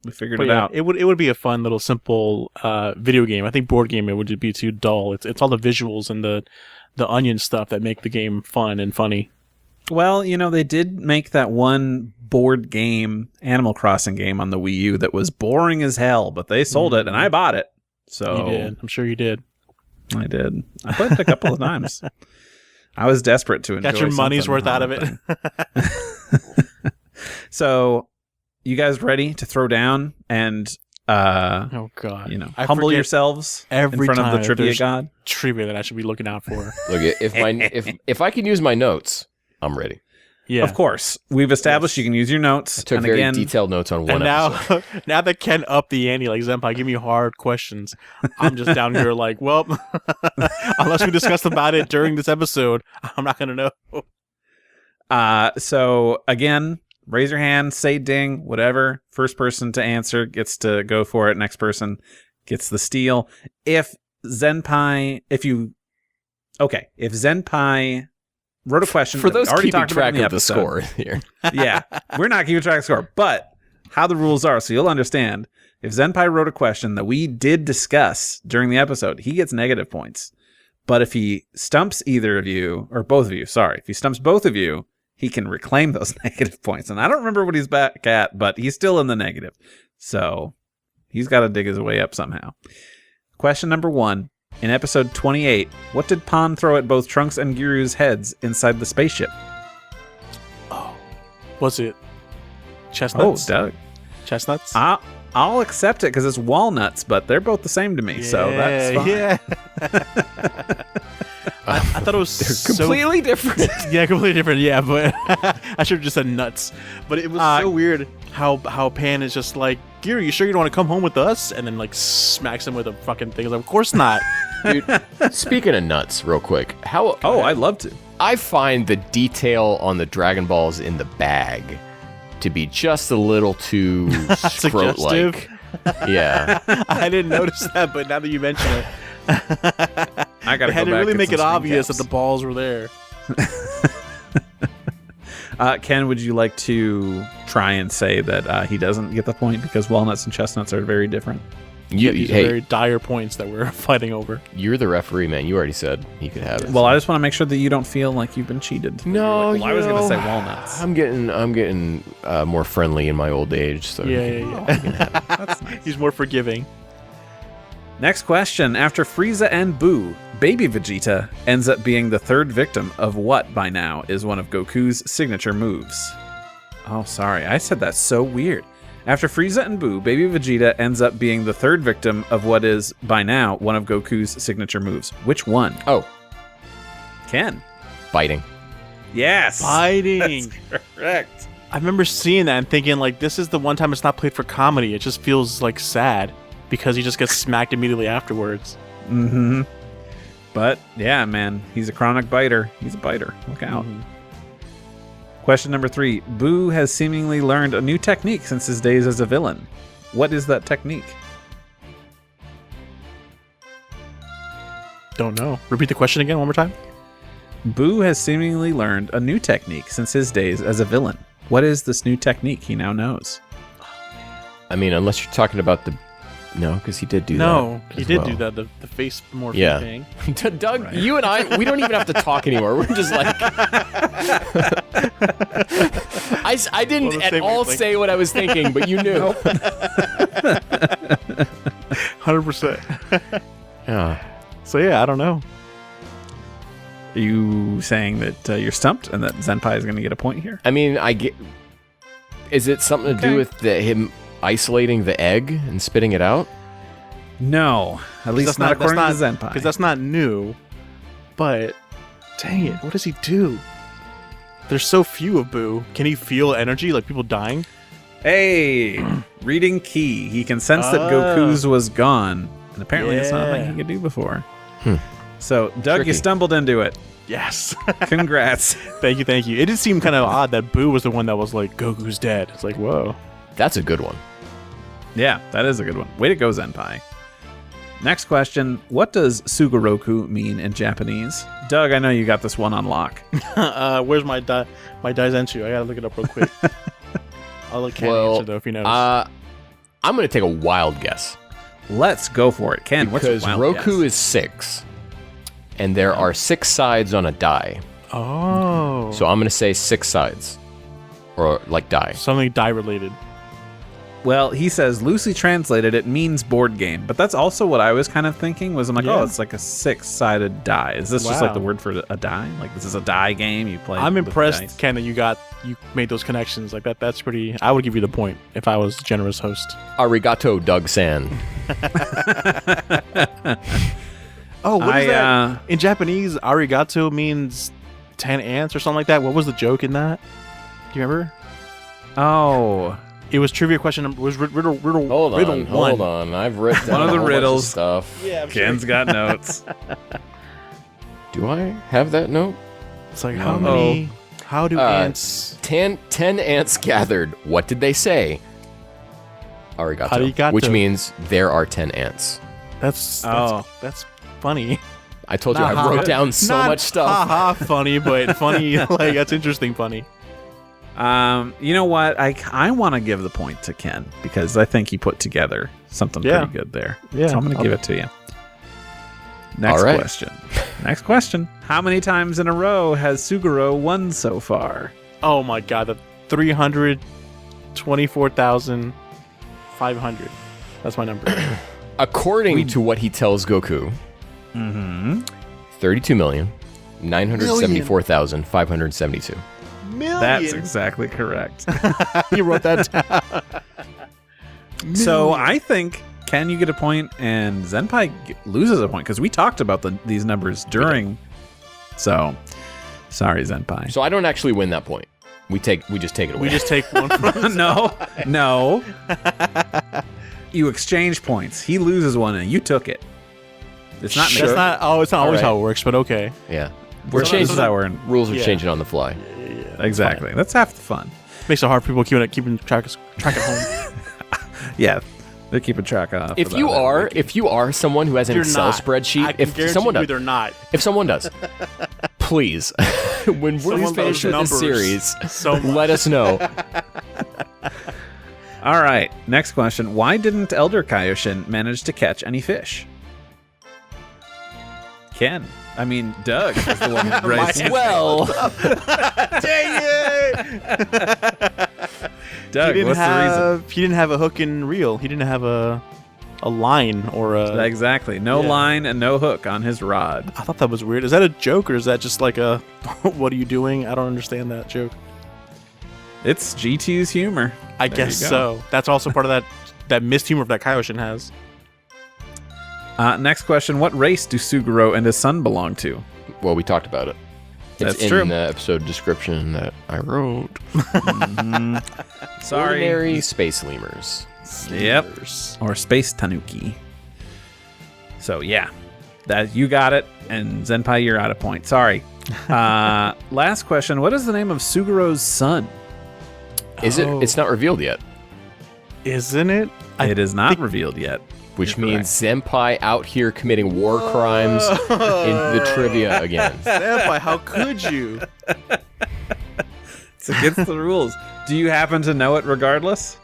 we figured it out. It would be a fun little simple video game. I think board game it would be too dull. It's all the visuals and the onion stuff that make the game fun and funny. Well, they did make that one board game, Animal Crossing game on the Wii U that was boring as hell, but they sold it and I bought it. So you did. I'm sure you did. I did. I played it a couple of times. I was desperate to enjoy. Got your money's worth out of it. So, you guys ready to throw down and oh god, humble yourselves in front of the trivia god? Trivia that I should be looking out for. Look, if I can use my notes, I'm ready. Yeah, of course. We've established you can use your notes. I took very detailed notes on one episode. Now that Ken upped the ante, like Zenpai, give me hard questions. I'm just down here like, well, unless we discussed about it during this episode, I'm not going to know. So again, raise your hand, say ding, whatever. First person to answer gets to go for it. Next person gets the steal. If Zenpai wrote a question for those already keeping talked track about in the of the score here. Yeah, we're not keeping track of the score, but how the rules are, so you'll understand. If Zenpai wrote a question that we did discuss during the episode, he gets negative points. But if he stumps either of you, or both of you, if he stumps both of you, he can reclaim those negative points. And I don't remember what he's back at, but he's still in the negative. So he's got to dig his way up somehow. Question number 1. In episode 28, what did Pan throw at both Trunks and Giru's heads inside the spaceship? Oh, was it chestnuts? Oh, Doug. Chestnuts? I'll accept it because it's walnuts, but they're both the same to me, so that's fine. Yeah. I thought it was completely different. Yeah, completely different. Yeah, but I should have just said nuts. But it was so weird how Pan is just like, Giru, you sure you don't want to come home with us? And then like smacks him with a fucking thing. Like, of course not. Dude, speaking of nuts, real quick, I'd love to. I find the detail on the Dragon Balls in the bag to be just a little too scrote-like. Yeah. I didn't notice that, but now that you mention it, I gotta had to really make it obvious that the balls were there. Ken, would you like to try and say that he doesn't get the point because walnuts and chestnuts are very different? These are very dire points that we're fighting over. You're the referee, man. You already said he could have it. Well, I just want to make sure that you don't feel like you've been cheated. No, I was going to say walnuts. I'm getting more friendly in my old age. So yeah. That's nice. He's more forgiving. Next question. After Frieza and Boo, Baby Vegeta ends up being the third victim of what by now is one of Goku's signature moves? Oh, sorry. I said that so weird. After Frieza and Boo, Baby Vegeta ends up being the third victim of what is by now one of Goku's signature moves. Which one? Oh. Ken. Biting. Yes. Biting. That's correct. I remember seeing that and thinking, like, this is the one time it's not played for comedy. It just feels, like, sad because he just gets smacked immediately afterwards. Mm-hmm. But, yeah, man, he's a chronic biter. He's a biter. Look out. Mm-hmm. Question number 3. Boo has seemingly learned a new technique since his days as a villain. What is that technique? Don't know. Repeat the question again one more time. Boo has seemingly learned a new technique since his days as a villain. What is this new technique he now knows? I mean, unless you're talking about the... No, because he did do that. No, he did do that. The face morphing thing. Doug, right. You and I, we don't even have to talk anymore. We're just like... I didn't at all say what I was thinking, but you knew. 100%. Yeah. So yeah, I don't know. Are you saying that you're stumped and that Zenpai is going to get a point here? I mean, is it something to do with him isolating the egg and spitting it out? No. At least not according to Zenpai. Because that's not new. But, dang it, what does he do? There's so few of Boo. Can he feel energy, like people dying? Hey, reading key. He can sense that Goku's was gone. And apparently it's not a thing he could do before. So, Doug, you stumbled into it. Yes. Congrats. Thank you. It did seem kind of odd that Boo was the one that was like, Goku's dead. It's like, whoa. That's a good one. Yeah, that is a good one. Way to go, Zenpai. Next question. What does Sugoroku mean in Japanese? Doug, I know you got this one on lock. Where's my Daizenshuu? I gotta look it up real quick. I'll look at answer though if you notice. I'm gonna take a wild guess. Let's go for it. Ken, what's your wild guess? Because Roku is 6, and there are 6 sides on a die. Oh. So I'm gonna say 6 sides, or like die. Something die related. Well, he says, loosely translated, it means board game. But that's also what I was kind of thinking, was I'm like, oh, it's like a 6-sided die. Is this just like the word for a die? Like, this is a die game you play? I'm impressed, Ken, that you made those connections. Like, that's pretty... I would give you the point if I was a generous host. Arigato, Doug-san. Oh, what is that? In Japanese, arigato means 10 ants or something like that. What was the joke in that? Do you remember? Oh... It was trivia question number. It was riddle hold on. I've written one of the riddles stuff. Yeah, Ken's got notes. Do I have that note? It's like how many? How do ants? 10 ants gathered. What did they say? Arigato. Which means there are 10 ants. That's funny. I told you I wrote down so much stuff. Haha, funny, but funny. Like that's interesting. Funny. You know what? I want to give the point to Ken because I think he put together something pretty good there. Yeah, so I'm going to give it to you. Next question. How many times in a row has Suguro won so far? Oh my god, the 324,500. That's my number. According to what he tells Goku, 32,974,572. Million. That's exactly correct. You wrote that down. So I think, Ken, you get a point, and Zenpai loses a point, because we talked about these numbers during. So, sorry, Zenpai. So I don't actually win that point. We just take it away. We just take one from No. You exchange points. He loses one, and you took it. It's not. It's not always how it works, but okay. Yeah. We're changing rules are changing on the fly. Exactly. That's half the fun. Makes it hard for people keeping track at home. Yeah, they're keeping track of. If you are someone who has an Excel spreadsheet, if someone does, they're not. If someone does, please, when we're finished with this series, let us know. All right, next question. Why didn't Elder Kaioshin manage to catch any fish? Ken. I mean, Doug is the one who raised his Dang it! Doug, what's the reason? He didn't have a hook and reel. He didn't have a line or a... Exactly. No line and no hook on his rod. I thought that was weird. Is that a joke or is that just like a, what are you doing? I don't understand that joke. It's G2's humor. I guess so. That's also part of that missed humor that Kaioshin has. Next question. What race do Suguro and his son belong to? Well, we talked about it. It's in the episode description that I wrote. Sorry. Ordinary space lemurs. Yep. Or space tanuki. So, yeah. You got it. And Zenpai, you're out of point. Sorry. Last question. What is the name of Suguro's son? It's not revealed yet. Isn't it? It is not revealed yet. Which means Zenpai out here committing war crimes in the trivia again. Zenpai, how could you? It's against the rules. Do you happen to know it regardless?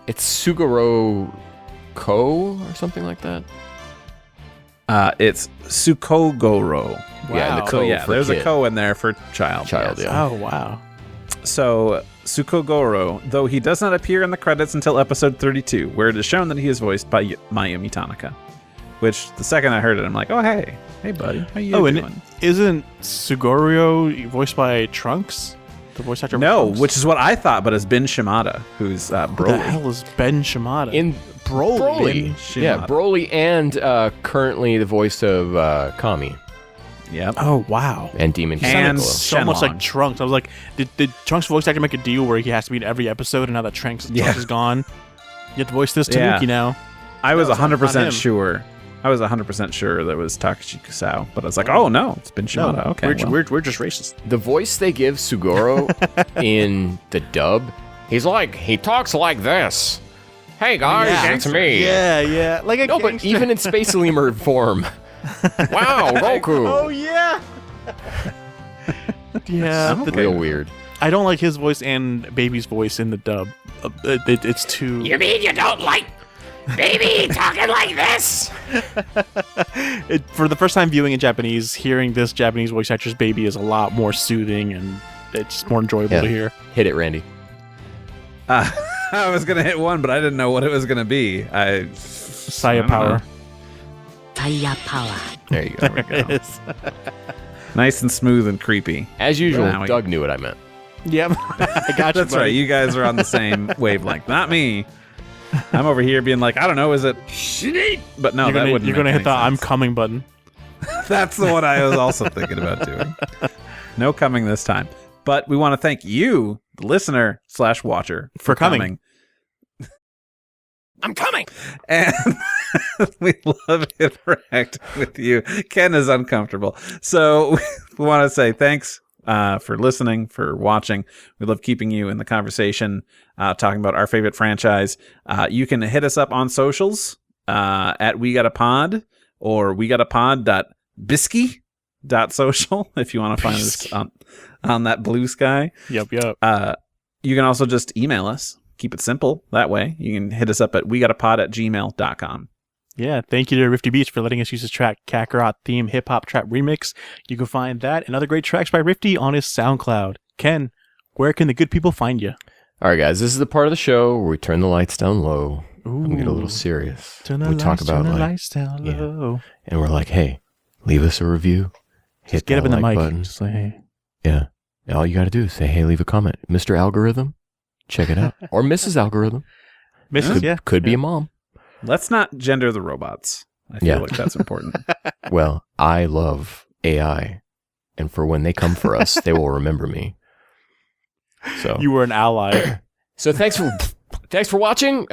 It's Sugoro Ko or something like that? It's Sukogoro. Wow. Yeah, the Ko for there's kid. A Ko in there for child. Yeah. Oh, wow. So, Sukogoro, though he does not appear in the credits until episode 32, where it is shown that he is voiced by Mayumi Tanaka. Which, the second I heard it, I'm like, oh, hey, buddy, how you doing? And isn't Sugoro voiced by Trunks? The voice actor? No, which is what I thought, but it's Ben Shimada, who's Broly. Who the hell is Ben Shimada? Broly. Yeah, Broly, and currently the voice of Kami. Yep. Oh, wow. And Demon King. And so much like Trunks. I was like, did Trunks' voice actor make a deal where he has to be in every episode, and now that Trunks is gone, you have to voice this Tanuki now? I was 100% sure. I was 100% sure that it was Takashi Kusao, but I was like, oh no, it's been Shimada. No, okay, we're just racist. The voice they give Sugoro in the dub, he talks like this. Hey guys, it's me. Yeah, like a but even in Space Lemur form. Wow, Goku. Oh yeah. Yeah, real weird. I don't like his voice and Baby's voice in the dub. It's too. You mean you don't like Baby talking like this? For the first time viewing in Japanese, hearing this Japanese voice actor's Baby is a lot more soothing, and it's more enjoyable to hear. Hit it, Randy. I was gonna hit one, but I didn't know what it was gonna be. Saya Power. Saya Power. There you go. There it is. Nice and smooth and creepy. As usual, Doug knew what I meant. Yep. I got you. That's right. You guys are on the same wavelength. Not me. I'm over here being like, I don't know, is it shitty? But no, you're gonna hit the I'm coming button. That's the one I was also thinking about doing. No coming this time. But we want to thank you, the listener / watcher, for coming. I'm coming. And we love interacting with you. Ken is uncomfortable. So we want to say thanks for listening, for watching. We love keeping you in the conversation, talking about our favorite franchise. You can hit us up on socials at We Got a Pod or wegotapod.bisky.social if you want to find us on that blue sky. Yep. You can also just email us. Keep it simple that way. You can hit us up at wegotapod@gmail.com. Yeah, thank you to Rifti Beats for letting us use his track Kakarot theme hip hop trap remix. You can find that and other great tracks by Rifti on his SoundCloud. Ken, where can the good people find you? All right, guys, this is the part of the show where we turn the lights down low. Ooh. And we get a little serious. Turn the lights down low. And we're like, hey, leave us a review. Just get up in the mic button. Just say hey. Yeah. And all you got to do is say, hey, leave a comment. Mr. Algorithm, check it out. Or Mrs. Algorithm. Mrs. Could be a mom. Let's not gender the robots. I feel like that's important. Well, I love AI. And for when they come for us, they will remember me. So you were an ally. So thanks for watching.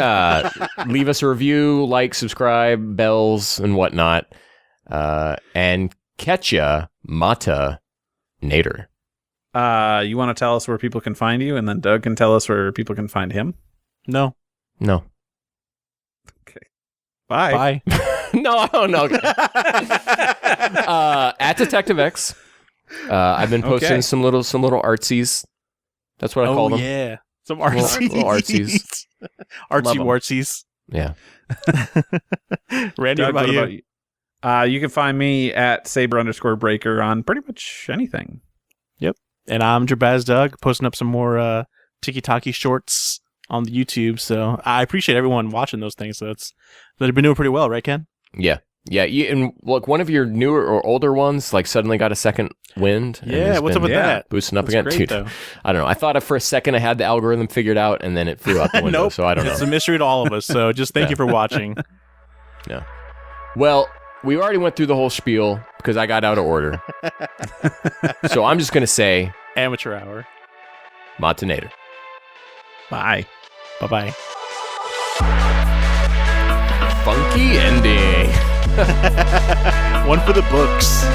Leave us a review, like, subscribe, bells, and whatnot. And catch ya, Mata Nader. You want to tell us where people can find you, and then Doug can tell us where people can find him? No. Okay. Bye. No. At Detective X. I've been posting some little artsies. That's what I call them. Yeah. Some artsies. Little artsies. Artsy-wartsies. Yeah. Randy, Doug, what about you? You can find me at Saber_Breaker on pretty much anything. Yep. And I'm Jabaz Doug, posting up some more Tiki-Taki shorts on the YouTube. So I appreciate everyone watching those things. So they've been doing pretty well, right, Ken? Yeah. And look, one of your newer or older ones like suddenly got a second wind. Yeah, what's up with that? Boosting up again. Dude, I don't know. I thought for a second I had the algorithm figured out, and then it flew out the window. Nope. So I don't know. It's a mystery to all of us. So just thank you for watching. Yeah. Well, we already went through the whole spiel because I got out of order. So I'm just going to say... Amateur hour. Matinator. Bye. Bye-bye. Funky ending. One for the books.